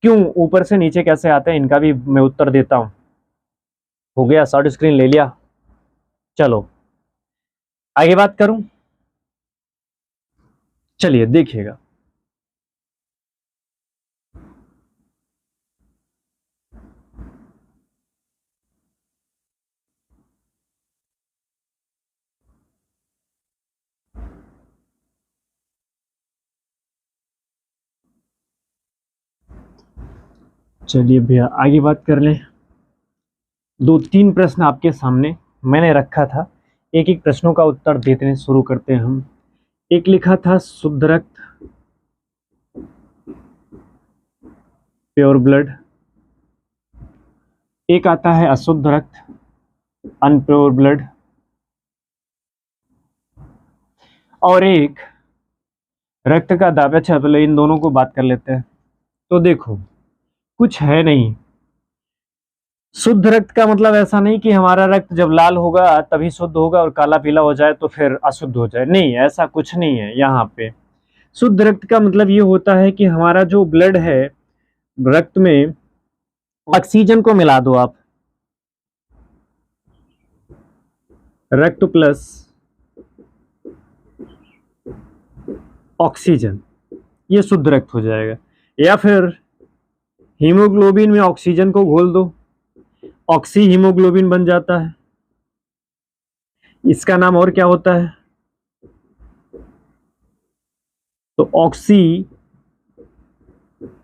क्यों ऊपर से नीचे कैसे आते हैं, इनका भी मैं उत्तर देता हूं। हो गया, शॉर्ट स्क्रीन ले लिया, चलो आगे बात करूं, चलिए देखिएगा। चलिए भैया आगे बात कर लें। 2-3 प्रश्न आपके सामने मैंने रखा था, एक एक प्रश्नों का उत्तर देने शुरू करते हैं हम। एक लिखा था शुद्ध रक्त, प्योर ब्लड, एक आता है अशुद्ध रक्त, अनप्योर ब्लड, और एक रक्त का दाब। अच्छा पहले इन दोनों को बात कर लेते हैं। तो देखो कुछ है नहीं, शुद्ध रक्त का मतलब ऐसा नहीं कि हमारा रक्त जब लाल होगा तभी शुद्ध होगा और काला पीला हो जाए तो फिर अशुद्ध हो जाए, नहीं ऐसा कुछ नहीं है यहाँ पे। शुद्ध रक्त का मतलब ये होता है कि हमारा जो ब्लड है, रक्त में ऑक्सीजन को मिला दो आप, रक्त प्लस ऑक्सीजन, ये शुद्ध रक्त हो जाएगा। या फिर हीमोग्लोबिन में ऑक्सीजन को घोल दो, ऑक्सी हीमोग्लोबिन बन जाता है, इसका नाम और क्या होता है? तो ऑक्सी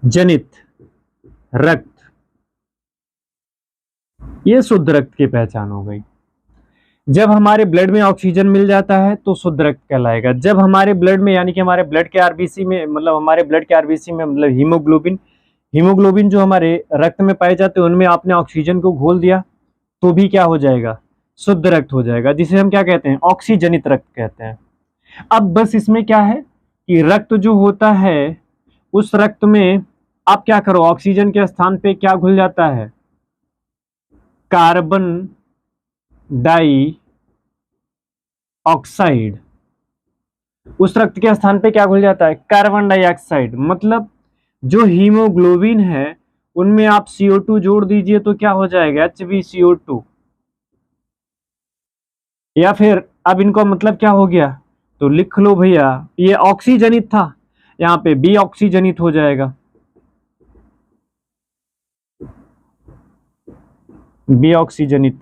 जनित रक्त, ये शुद्ध रक्त की पहचान हो गई। जब हमारे ब्लड में ऑक्सीजन मिल जाता है तो शुद्ध रक्त कहलाएगा। जब हमारे ब्लड में, यानी कि हमारे ब्लड के आरबीसी में, मतलब हमारे ब्लड के आरबीसी में, मतलब हीमोग्लोबिन जो हमारे रक्त में पाए जाते हैं उनमें आपने ऑक्सीजन को घोल दिया तो भी क्या हो जाएगा? शुद्ध रक्त हो जाएगा, जिसे हम क्या कहते हैं? ऑक्सीजनित रक्त कहते हैं। अब बस इसमें क्या है कि रक्त जो होता है उस रक्त में आप क्या करो, ऑक्सीजन के स्थान पे क्या घुल जाता है, कार्बन डाई ऑक्साइड। उस रक्त के स्थान पे क्या घुल जाता है, कार्बन डाइऑक्साइड। मतलब जो हीमोग्लोबिन है उनमें आप CO2 जोड़ दीजिए तो क्या हो जाएगा, HbCO2। या फिर अब इनको मतलब क्या हो गया, तो लिख लो भैया, ये ऑक्सीजनित था, यहाँ पे बी ऑक्सीजनित हो जाएगा, बी ऑक्सीजनित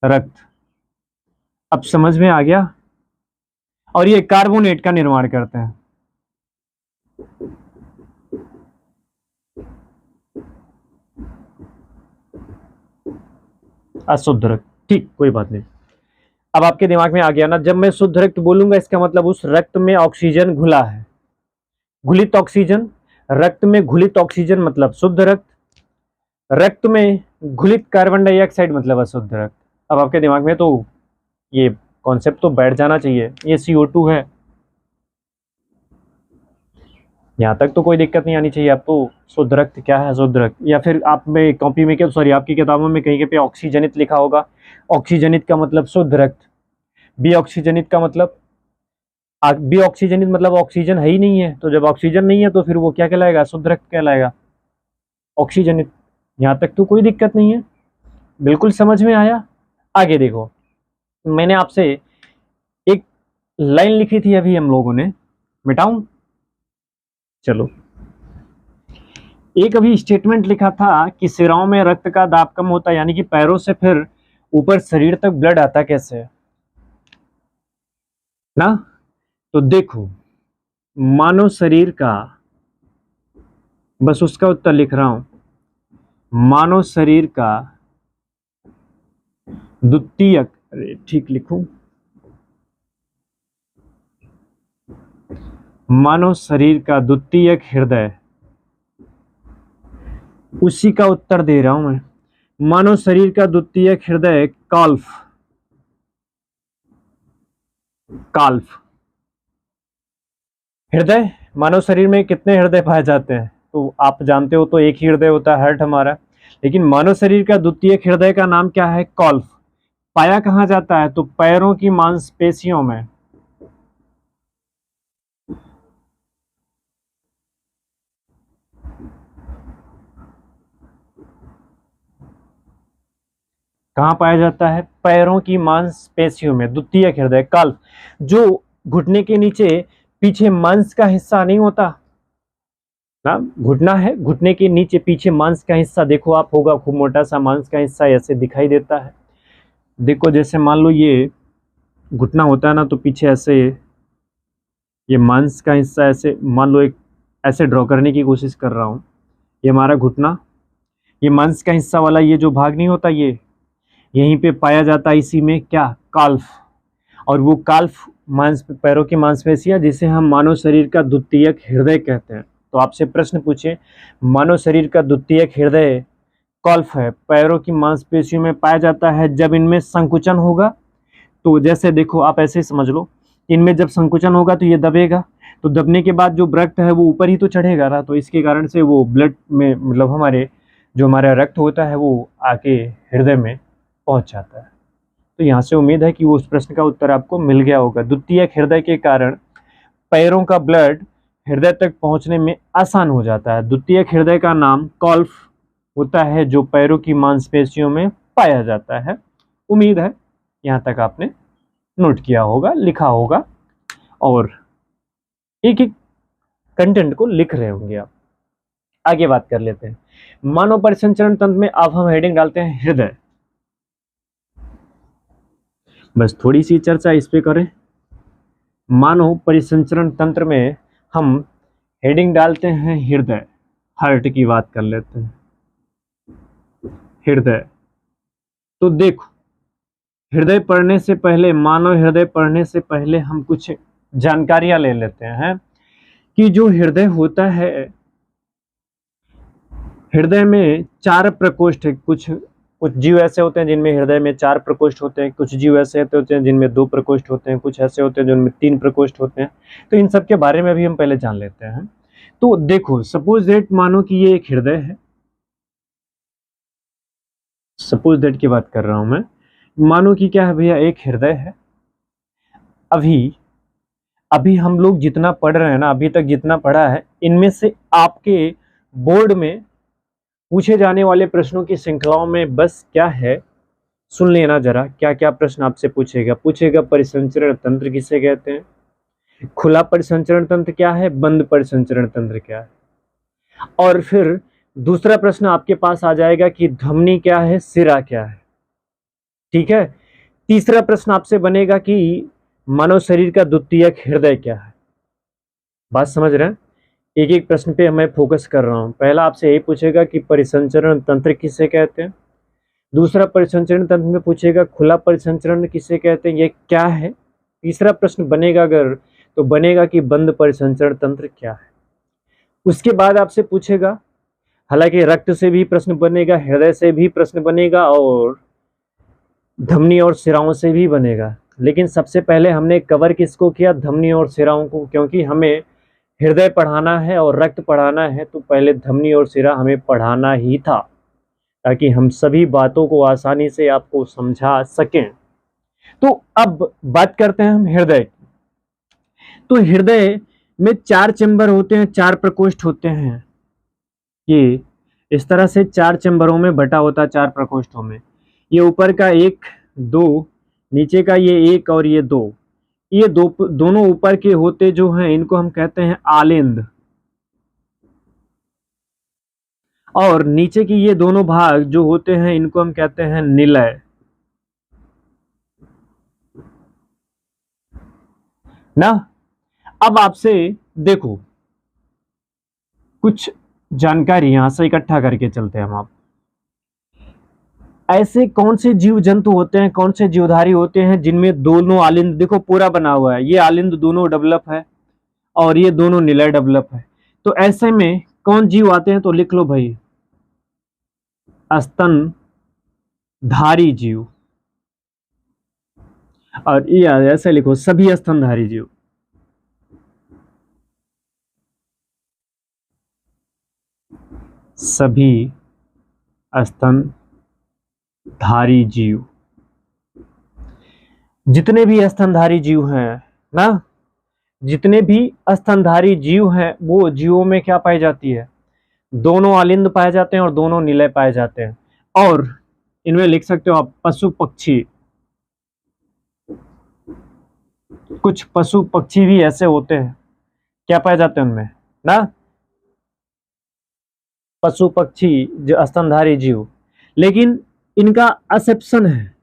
रक्त। अब समझ में आ गया। और ये कार्बोनेट का निर्माण करते हैं, अशुद्ध रक्त। ठीक, कोई बात नहीं। अब आपके दिमाग में आ गया ना, जब मैं शुद्ध रक्त बोलूंगा इसका मतलब उस रक्त में ऑक्सीजन घुला है, घुलित ऑक्सीजन। रक्त में घुलित ऑक्सीजन मतलब शुद्ध रक्त, रक्त में घुलित कार्बन डाइऑक्साइड मतलब अशुद्ध रक्त। अब आपके दिमाग में तो ये कॉन्सेप्ट तो बैठ जाना चाहिए, ये CO2 है, यहाँ तक तो कोई दिक्कत नहीं आनी चाहिए आपको। शुद्ध रक्त क्या है, शुद्ध रक्त। या फिर आप में कॉपी में क्या, सॉरी आपकी किताबों में कहीं पे ऑक्सीजनित लिखा होगा, ऑक्सीजनित का मतलब शुद्ध रक्त, बी ऑक्सीजनित का मतलब, बी ऑक्सीजनित मतलब ऑक्सीजन है ही नहीं है, तो जब ऑक्सीजन नहीं है तो फिर वो क्या कहलाएगा, शुद्ध रक्त कहलाएगा, ऑक्सीजनित। यहाँ तक तो कोई दिक्कत नहीं है, बिल्कुल समझ में आया। आगे देखो, मैंने आपसे एक लाइन लिखी थी अभी हम लोगों ने, मिटाऊं, चलो। एक अभी स्टेटमेंट लिखा था कि सिराओं में रक्त का दाब कम होता है, यानी कि पैरों से फिर ऊपर शरीर तक ब्लड आता कैसे ना। तो देखो, मानव शरीर का, बस उसका उत्तर लिख रहा हूं, मानव शरीर का द्वितीयक, अरे ठीक लिखूं, मानव शरीर का द्वितीयक हृदय, उसी का उत्तर दे रहा हूं मैं। मानव शरीर का द्वितीयक हृदय काल्फ, काल्फ हृदय। मानव शरीर में कितने हृदय पाए जाते हैं, तो आप जानते हो तो एक ही हृदय होता है, हार्ट हमारा। लेकिन मानव शरीर का द्वितीयक हृदय का नाम क्या है, काल्फ। पाया कहां जाता है, तो पैरों की मांसपेशियों में। कहां पाया जाता है, पैरों की मांसपेशियों में, द्वितीयक हृदय काल्फ। जो घुटने के नीचे पीछे मांस का हिस्सा नहीं होता ना, घुटना है, घुटने के नीचे पीछे मांस का हिस्सा देखो आप, होगा खूब मोटा सा मांस का हिस्सा ऐसे दिखाई देता है। देखो जैसे मान लो ये घुटना होता है ना, तो पीछे ऐसे ये मांस का हिस्सा, ऐसे मान लो, एक ऐसे ड्रॉ करने की कोशिश कर रहा हूँ, ये हमारा घुटना, ये मांस का हिस्सा वाला ये जो भाग नहीं होता, ये यहीं पे पाया जाता है, इसी में क्या, काल्फ। और वो काल्फ मांस, पैरों की मांसपेशियां, जिसे हम मानव शरीर का द्वितीयक हृदय कहते हैं। तो आपसे प्रश्न पूछे, मानव शरीर का द्वितीयक हृदय काल्फ है, पैरों की मांसपेशियों में पाया जाता है। जब इनमें संकुचन होगा, तो जैसे देखो आप ऐसे समझ लो, इनमें जब संकुचन होगा तो ये दबेगा, तो दबने के बाद जो रक्त है वो ऊपर ही तो चढ़ेगा ना, तो इसके कारण से वो ब्लड में, मतलब हमारे जो हमारा रक्त होता है वो आके हृदय में पहुंच जाता है। तो यहाँ से उम्मीद है कि वो उस प्रश्न का उत्तर आपको मिल गया होगा। द्वितीयक हृदय के कारण पैरों का ब्लड हृदय तक पहुंचने में आसान हो जाता है। द्वितीयक हृदय का नाम काल्फ होता है, जो पैरों की मांसपेशियों में पाया जाता है। उम्मीद है यहाँ तक आपने नोट किया होगा, लिखा होगा, और एक एक कंटेंट को लिख रहे होंगे आप। आगे बात कर लेते हैं मानव परिसंचरण तंत्र में। अब हम हेडिंग डालते हैं हृदय, बस थोड़ी सी चर्चा इस पे करें। मानव परिसंचरण तंत्र में हम हेडिंग डालते हैं हृदय, हार्ट की बात कर लेते हैं, हृदय। तो देखो, हृदय पढ़ने से पहले, मानव हृदय पढ़ने से पहले हम कुछ जानकारियां ले लेते हैं कि जो हृदय होता है, हृदय में 4 प्रकोष्ठ है। कुछ जीव ऐसे होते हैं जिनमें हृदय में 4 प्रकोष्ठ होते हैं, कुछ जीव ऐसे होते हैं जिनमें 2 प्रकोष्ठ होते हैं, कुछ ऐसे होते हैं जिनमें 3 प्रकोष्ठ होते हैं। तो इन सब के बारे में भी हम पहले जान लेते हैं। तो देखो सपोज दैट मानो कि ये एक हृदय है, सपोज दैट की बात कर रहा हूं मैं, मानो कि क्या है भैया, एक हृदय है। अभी अभी हम लोग जितना पढ़ रहे हैं ना, अभी तक जितना पढ़ा है, इनमें से आपके बोर्ड में पूछे जाने वाले प्रश्नों की श्रृंखलाओं में बस क्या है, सुन लेना जरा, क्या क्या प्रश्न आपसे पूछेगा परिसंचरण तंत्र किसे कहते हैं, खुला परिसंचरण तंत्र क्या है, बंद परिसंचरण तंत्र क्या है, और फिर दूसरा प्रश्न आपके पास आ जाएगा कि धमनी क्या है, सिरा क्या है। ठीक है, तीसरा प्रश्न आपसे बनेगा कि मानव शरीर का द्वितीयक हृदय क्या है। बात समझ रहे हैं, एक एक प्रश्न पे मैं फोकस कर रहा हूं। पहला आपसे यही पूछेगा कि परिसंचरण तंत्र किसे कहते हैं, दूसरा परिसंचरण तंत्र में पूछेगा खुला परिसंचरण किसे कहते हैं, ये क्या है। तीसरा प्रश्न बनेगा अगर, तो बनेगा कि बंद परिसंचरण तंत्र क्या है। उसके बाद आपसे पूछेगा, हालांकि रक्त से भी प्रश्न बनेगा, हृदय से भी प्रश्न बनेगा और धमनी और सिराओं से भी बनेगा, लेकिन सबसे पहले हमने कवर किसको किया, धमनी और सिराओं को, क्योंकि हमें हृदय पढ़ाना है और रक्त पढ़ाना है, तो पहले धमनी और सिरा हमें पढ़ाना ही था, ताकि हम सभी बातों को आसानी से आपको समझा सकें। तो अब बात करते हैं हम हृदय की। तो हृदय में 4 चैम्बर होते हैं, 4 प्रकोष्ठ होते हैं। ये इस तरह से 4 चैम्बरों में बटा होता है, 4 प्रकोष्ठों में। ये ऊपर का 1, 2, नीचे का ये 1 और ये 2, ये दोनों ऊपर के होते जो हैं, इनको हम कहते हैं आलिंद, और नीचे की ये दोनों भाग जो होते हैं, इनको हम कहते हैं निलय ना। अब आपसे देखो कुछ जानकारी यहां से इकट्ठा करके चलते हैं हम। आप ऐसे कौन से जीव जंतु होते हैं, कौन से जीवधारी होते हैं जिनमें दोनों आलिंद, देखो पूरा बना हुआ है, ये आलिंद दोनों डेवलप है और ये दोनों निलय डेवलप है। तो ऐसे में कौन जीव आते हैं, तो लिख लो भाई, स्तनधारी जीव, और ये ऐसे लिखो, सभी स्तनधारी जीव। सभी स्तनधारी जीव, जितने भी स्तनधारी जीव हैं ना, जितने भी स्तनधारी जीव हैं, वो जीवों में क्या पाई जाती है, दोनों आलिंद पाए जाते हैं और दोनों निलय पाए जाते हैं। और इनमें लिख सकते हो आप पशु पक्षी, कुछ पशु पक्षी भी ऐसे होते हैं, क्या पाए जाते हैं उनमें ना, पशु पक्षी जो स्तनधारी जीव, लेकिन इनका एक्सेप्शन है।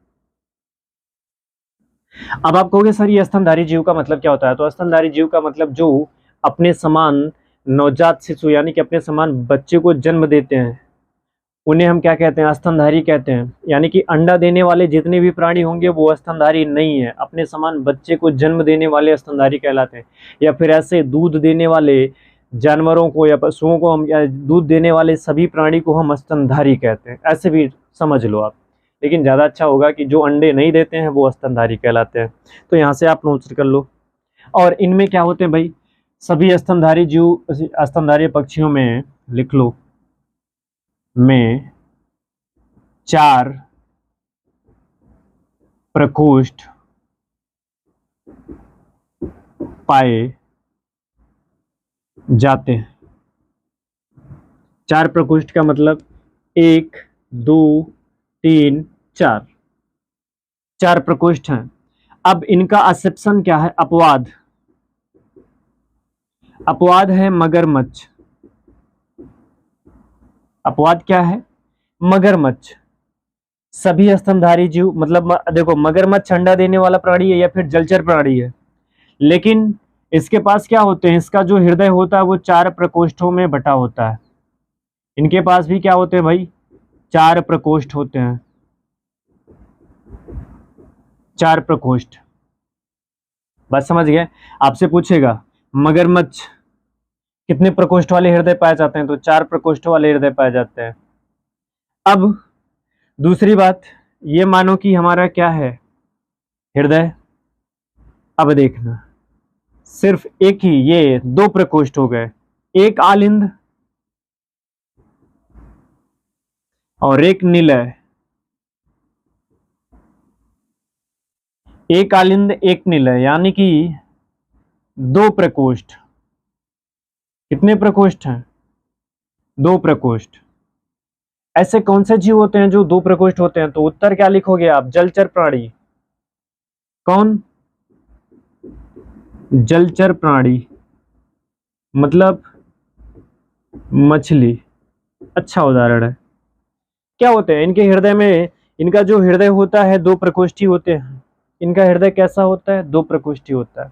अब आप कहोगे सर ये स्तनधारी जीव का मतलब क्या होता है, तो स्तनधारी जीव का मतलब जो अपने समान नवजात शिशु यानी कि अपने समान बच्चे को जन्म देते हैं, उन्हें हम क्या कहते हैं, स्तनधारी कहते हैं। यानी कि अंडा देने वाले जितने भी प्राणी होंगे वो स्तनधारी नहीं है, अपने समान बच्चे को जन्म देने वाले स्तनधारी कहलाते हैं। या फिर ऐसे दूध देने वाले जानवरों को या पशुओं को हम, या दूध देने वाले सभी प्राणी को हम स्तनधारी कहते हैं, ऐसे भी समझ लो आप। लेकिन ज़्यादा अच्छा होगा कि जो अंडे नहीं देते हैं वो स्तनधारी कहलाते हैं। तो यहाँ से आप नोट कर लो। और इनमें क्या होते हैं भाई, सभी स्तनधारी जीव, स्तनधारी पक्षियों में लिख लो, में 4 प्रकोष्ठ पाए जाते हैं। 4 प्रकोष्ठ का मतलब 1, 2, 3, 4, 4 प्रकोष्ठ हैं। अब इनका एक्सेप्शन क्या है, अपवाद, अपवाद है मगरमच्छ। अपवाद क्या है, मगरमच्छ। सभी स्तनधारी जीव, मतलब देखो मगरमच्छ अंडा देने वाला प्राणी है या फिर जलचर प्राणी है, लेकिन इसके पास क्या होते हैं, इसका जो हृदय होता है वो 4 प्रकोष्ठों में बटा होता है। इनके पास भी क्या होते हैं भाई, 4 प्रकोष्ठ होते हैं, 4 प्रकोष्ठ। बात समझ गए। आपसे पूछेगा मगरमच्छ कितने प्रकोष्ठ वाले हृदय पाए जाते हैं, तो 4 प्रकोष्ठ वाले हृदय पाए जाते हैं। अब दूसरी बात, ये मानो कि हमारा क्या है, हृदय। अब देखना, सिर्फ एक ही, ये 2 प्रकोष्ठ हो गए, एक आलिंद और एक निलय, एक आलिंद एक निलय, यानी कि दो प्रकोष्ठ। कितने प्रकोष्ठ हैं? दो प्रकोष्ठ। ऐसे कौन से जीव होते हैं जो दो प्रकोष्ठ होते हैं? तो उत्तर क्या लिखोगे आप? जलचर प्राणी। कौन? जलचर प्राणी मतलब मछली। अच्छा उदाहरण है। क्या होते हैं इनके हृदय में? इनका जो हृदय होता है दो प्रकोष्ठी होते हैं। इनका हृदय कैसा होता है? दो प्रकोष्ठी होता है।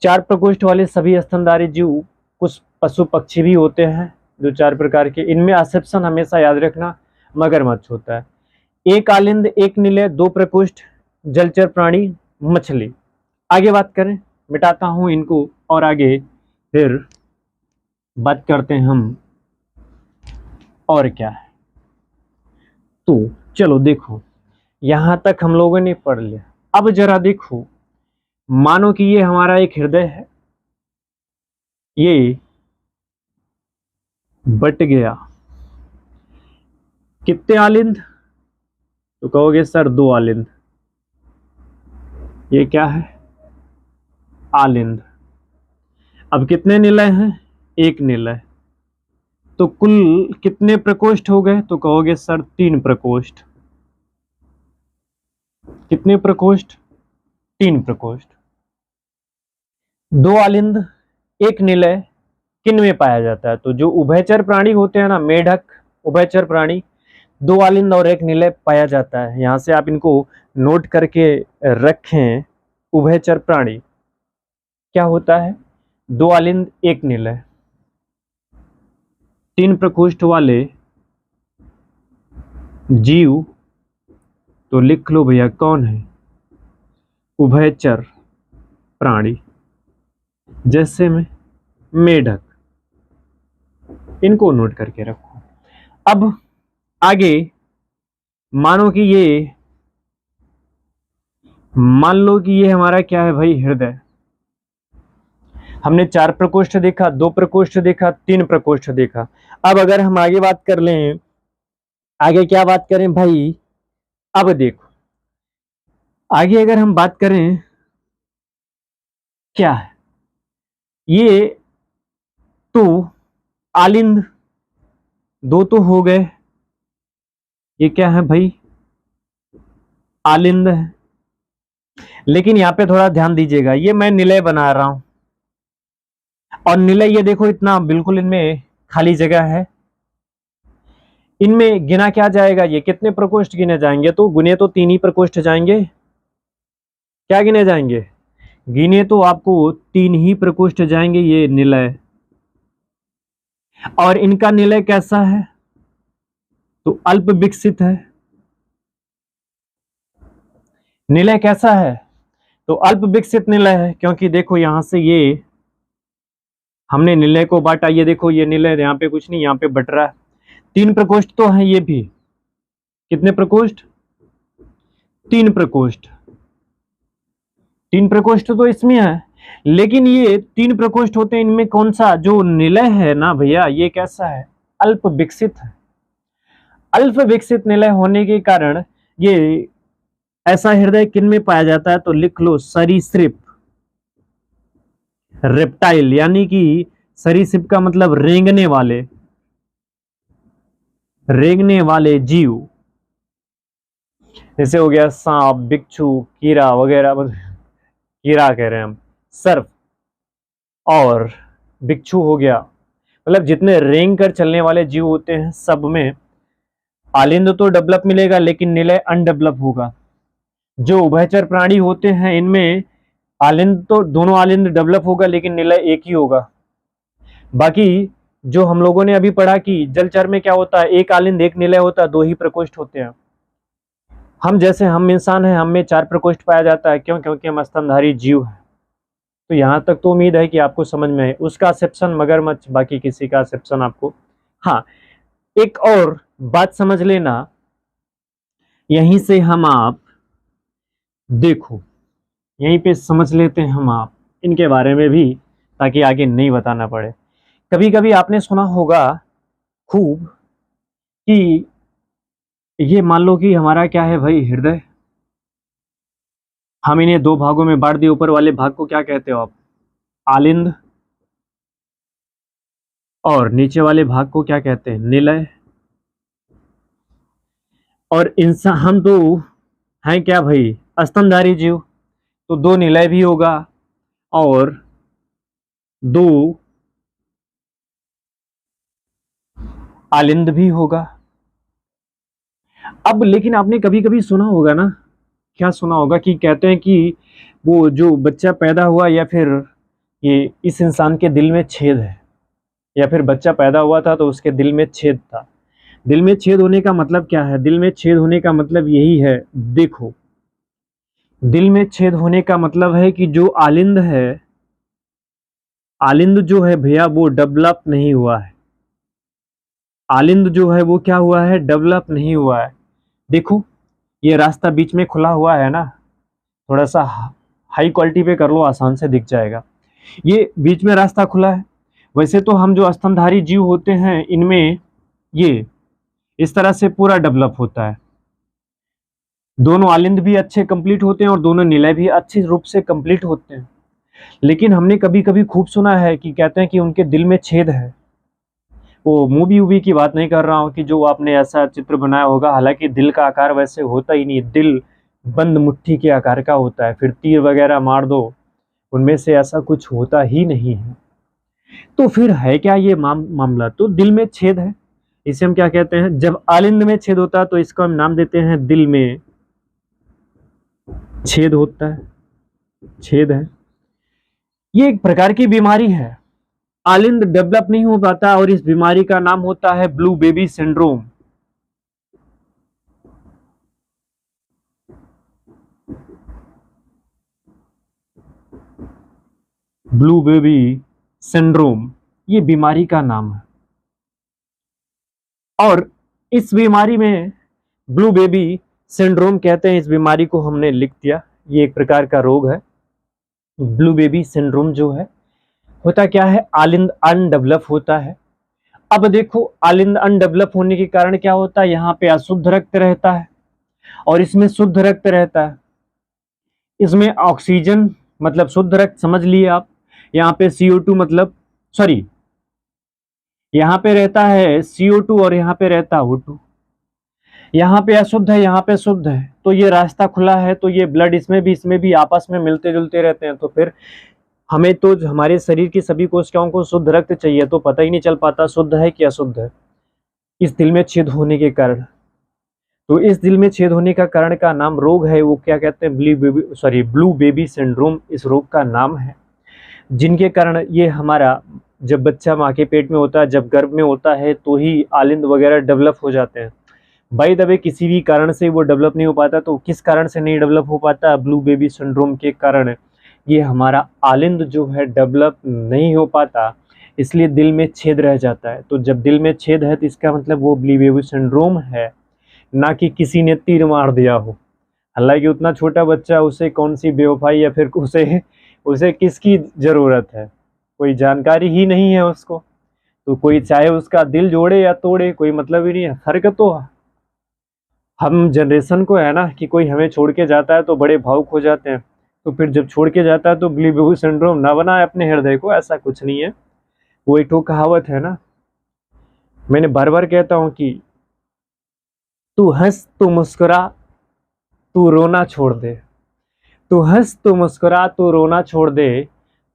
चार प्रकोष्ठ वाले सभी स्तनधारी जीव, कुछ पशु पक्षी भी होते हैं जो चार प्रकार के। इनमें एक्सेप्शन हमेशा याद रखना मगरमच्छ होता है। एक आलिंद एक निलय दो प्रकोष्ठ, जलचर प्राणी, मछली। आगे बात करें, मिटाता हूं इनको और आगे फिर बात करते हैं हम और क्या है। तो चलो देखो, यहां तक हम लोगों ने पढ़ लिया। अब जरा देखो, मानो कि ये हमारा एक हृदय है, ये बट गया। कितने आलिंद? तो कहोगे सर दो आलिंद। ये क्या है? आलिंद। अब कितने निलय हैं? एक निलय। तो कुल कितने प्रकोष्ठ हो गए? तो कहोगे सर तीन प्रकोष्ठ। कितने प्रकोष्ठ? तीन प्रकोष्ठ। दो आलिंद एक निलय किन में पाया जाता है? तो जो उभयचर प्राणी होते हैं ना, मेढक, उभयचर प्राणी, दो आलिंद और एक निलय पाया जाता है। यहां से आप इनको नोट करके रखें। उभयचर प्राणी क्या होता है? दो आलिंद एक निलय। तीन प्रकोष्ठ वाले जीव तो लिख लो भैया, कौन है? उभयचर प्राणी। जैसे में मेढक, इनको नोट करके रखो। अब आगे मानो कि ये, मान लो कि ये हमारा क्या है भाई? हृदय। हमने चार प्रकोष्ठ देखा, दो प्रकोष्ठ देखा, तीन प्रकोष्ठ देखा। अब अगर हम आगे बात कर लें, आगे क्या बात करें भाई? अब देखो, आगे अगर हम बात करें, क्या है ये? तो आलिंद दो तो हो गए। ये क्या है भाई? आलिंद है। लेकिन यहां पे थोड़ा ध्यान दीजिएगा, ये मैं निलय बना रहा हूं और निलय ये देखो इतना बिल्कुल इनमें खाली जगह है। इनमें गिना क्या जाएगा? ये कितने प्रकोष्ठ गिने जाएंगे? तो गुने तो तीन ही प्रकोष्ठ जाएंगे। क्या गिने जाएंगे? गिने तो आपको तीन ही प्रकोष्ठ जाएंगे। ये निलय, और इनका निलय कैसा है? तो अल्प विकसित है। निलय कैसा है? तो अल्प विकसित निलय है, क्योंकि देखो यहां से ये हमने निलय को बांटा। ये देखो, ये निलय यहाँ पे कुछ नहीं, यहाँ पे बट रहा है। तीन प्रकोष्ठ तो है ये भी। कितने प्रकोष्ठ? तीन प्रकोष्ठ। तीन प्रकोष्ठ तो इसमें है, लेकिन ये तीन प्रकोष्ठ होते हैं, इनमें कौन सा जो निलय है ना भैया, ये कैसा है? अल्प विकसित है। अल्प विकसित निलय होने के कारण ये ऐसा हृदय किन में पाया जाता है? तो लिख लो सरीसृप, रेप्टाइल, यानी कि सरीसृप का मतलब रेंगने वाले जीव। जैसे हो गया सांप, बिच्छू, कीड़ा वगैरह, कीड़ा कह रहे हैं हम, सर्प और बिच्छू हो गया। मतलब जितने रेंग कर चलने वाले जीव होते हैं सब में आलिंद तो डेवलप मिलेगा, लेकिन निलय अनडेवलप होगा। जो उभयचर प्राणी होते हैं इनमें आलिंद तो, दोनों आलिंद डेवलप होगा, लेकिन निलय एक ही होगा। बाकी जो हम लोगों ने अभी पढ़ा कि जलचर में क्या होता है, एक आलिंद एक निलय होता है, दो ही प्रकोष्ठ होते हैं। हम जैसे हम इंसान हैं, हम में चार प्रकोष्ठ पाया जाता है। क्यों? क्योंकि हम स्तनधारी जीव हैं। तो यहां तक तो उम्मीद है कि आपको समझ में है। उसका एक्सेप्शन मगरमच्छ, बाकी किसी का एक्सेप्शन आपको। हाँ, एक और बात समझ लेना, यहीं से हम आप देखो, यहीं पे समझ लेते हैं हम आप इनके बारे में भी, ताकि आगे नहीं बताना पड़े। कभी कभी आपने सुना होगा खूब कि ये मान लो कि हमारा क्या है भाई, हृदय। हम इन्हें दो भागों में बांट दिए। ऊपर वाले भाग को क्या कहते हो आप? आलिंद। और नीचे वाले भाग को क्या कहते हैं? निलय। और इंसान, हम तो हैं क्या भाई, स्तनधारी जीव। तो दो निलय भी होगा और दो आलिंद भी होगा। अब लेकिन आपने कभी कभी सुना होगा ना, क्या सुना होगा कि कहते हैं कि वो जो बच्चा पैदा हुआ या फिर ये इस इंसान के दिल में छेद है, या फिर बच्चा पैदा हुआ था तो उसके दिल में छेद था। दिल में छेद होने का मतलब क्या है? दिल में छेद होने का मतलब यही है, देखो, दिल में छेद होने का मतलब है कि जो आलिंद है, आलिंद जो है भैया वो डेवलप नहीं हुआ है। आलिंद जो है वो क्या हुआ है? डेवलप नहीं हुआ है। देखो, ये रास्ता बीच में खुला हुआ है ना, थोड़ा सा हाई क्वालिटी पे कर लो, आसान से दिख जाएगा। ये बीच में रास्ता खुला है। वैसे तो हम जो स्तनधारी जीव होते हैं इनमें ये इस तरह से पूरा डेवलप होता है। दोनों आलिंद भी अच्छे कंप्लीट होते हैं और दोनों निलय भी अच्छे रूप से कंप्लीट होते हैं। लेकिन हमने कभी कभी खूब सुना है कि कहते हैं कि उनके दिल में छेद है। वो मूवी वूवी की बात नहीं कर रहा हूँ कि जो आपने ऐसा चित्र बनाया होगा, हालांकि दिल का आकार वैसे होता ही नहीं, दिल बंद मुट्ठी के आकार का होता है। फिर तीर वगैरह मार दो, उनमें से ऐसा कुछ होता ही नहीं है। तो फिर है क्या ये मामला? तो दिल में छेद है, इसे हम क्या कहते हैं? जब आलिंद में छेद होता है तो इसको हम नाम देते हैं दिल में छेद होता है, छेद है। ये एक प्रकार की बीमारी है, आलिंद डेवलप नहीं हो पाता और इस बीमारी का नाम होता है blue baby syndrome. Blue baby syndrome ये बीमारी का नाम है। और इस बीमारी में ब्लू बेबी सिंड्रोम कहते हैं, इस बीमारी को हमने लिख दिया। ये एक प्रकार का रोग है। ब्लू बेबी सिंड्रोम जो है, होता क्या है? आलिंद अनडेवलप होता है। अब देखो, आलिंद अनडेवलप होने के कारण क्या होता है? यहाँ पे अशुद्ध रक्त रहता है और इसमें शुद्ध रक्त रहता है। इसमें ऑक्सीजन मतलब शुद्ध रक्त समझ लिए आप। यहाँ पे CO2 मतलब, सॉरी, यहाँ पे रहता है CO2 और यहाँ पे रहता है O2। यहाँ पे अशुद्ध है, यहाँ पे शुद्ध है, तो ये रास्ता खुला है। तो ये ब्लड इसमें भी आपस में मिलते जुलते रहते हैं। तो फिर हमें तो हमारे शरीर की सभी कोशिकाओं को शुद्ध रक्त चाहिए, तो पता ही नहीं चल पाता शुद्ध है कि अशुद्ध है, इस दिल में छेद होने के कारण। तो इस दिल में छेद होने का कारण का नाम रोग है, वो क्या कहते हैं? ब्लू बेबी सिंड्रोम इस रोग का नाम है। जिनके कारण ये हमारा, जब बच्चा माँ के पेट में होता है, जब गर्भ में होता है, तो ही आलिंद वगैरह डेवलप हो जाते हैं। बाय द वे, किसी भी कारण से वो डेवलप नहीं हो पाता। तो किस कारण से नहीं डेवलप हो पाता? ब्लू बेबी सिंड्रोम के कारण ये हमारा आलिंद जो है डेवलप नहीं हो पाता, इसलिए दिल में छेद रह जाता है। तो जब दिल में छेद है तो इसका मतलब वो ब्लू बेबी सिंड्रोम है, ना कि किसी ने तीर मार दिया हो। हालांकि उतना छोटा बच्चा, उसे कौन सी बेवफाई या फिर उसे उसे किसकी ज़रूरत है? कोई जानकारी ही नहीं है उसको। तो कोई चाहे उसका दिल जोड़े या तोड़े, कोई मतलब ही नहीं है। फर्क तो हम जनरेशन को है ना, कि कोई हमें छोड़ के जाता है तो बड़े भावुक हो जाते हैं, तो फिर जब छोड़ के जाता है तो ब्लू बेबी सिंड्रोम ना बनाए अपने हृदय को, ऐसा कुछ नहीं है। वो एक तो कहावत है ना, मैंने बार बार कहता हूँ कि तू हंस तू मुस्कुरा तू रोना छोड़ दे, तू हंस तू मुस्कुरा तू रोना छोड़ दे,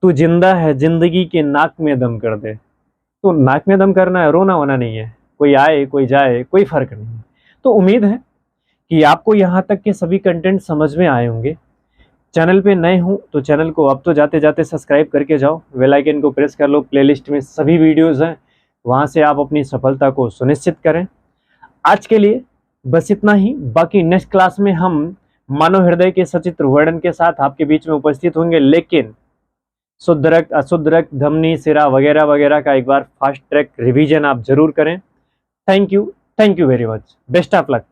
तू जिंदा है जिंदगी के नाक में दम कर दे। तो नाक में दम करना है, रोना होना नहीं है। कोई आए कोई जाए कोई फर्क नहीं है। तो उम्मीद है कि आपको यहाँ तक के सभी कंटेंट समझ में आए होंगे। चैनल पे नए हो तो चैनल को अब तो जाते जाते सब्सक्राइब करके जाओ, बेल आइकन को प्रेस कर लो। प्लेलिस्ट में सभी वीडियोस हैं, वहाँ से आप अपनी सफलता को सुनिश्चित करें। आज के लिए बस इतना ही। बाकी नेक्स्ट क्लास में हम मानव हृदय के सचित्र वर्णन के साथ आपके बीच में उपस्थित होंगे, लेकिन शुद्ध रक्त, अशुद्ध रक्त, धमनी, सिरा वगैरह वगैरह का एक बार फास्ट ट्रैक रिवीजन आप जरूर करें। Thank you very much. Best of luck.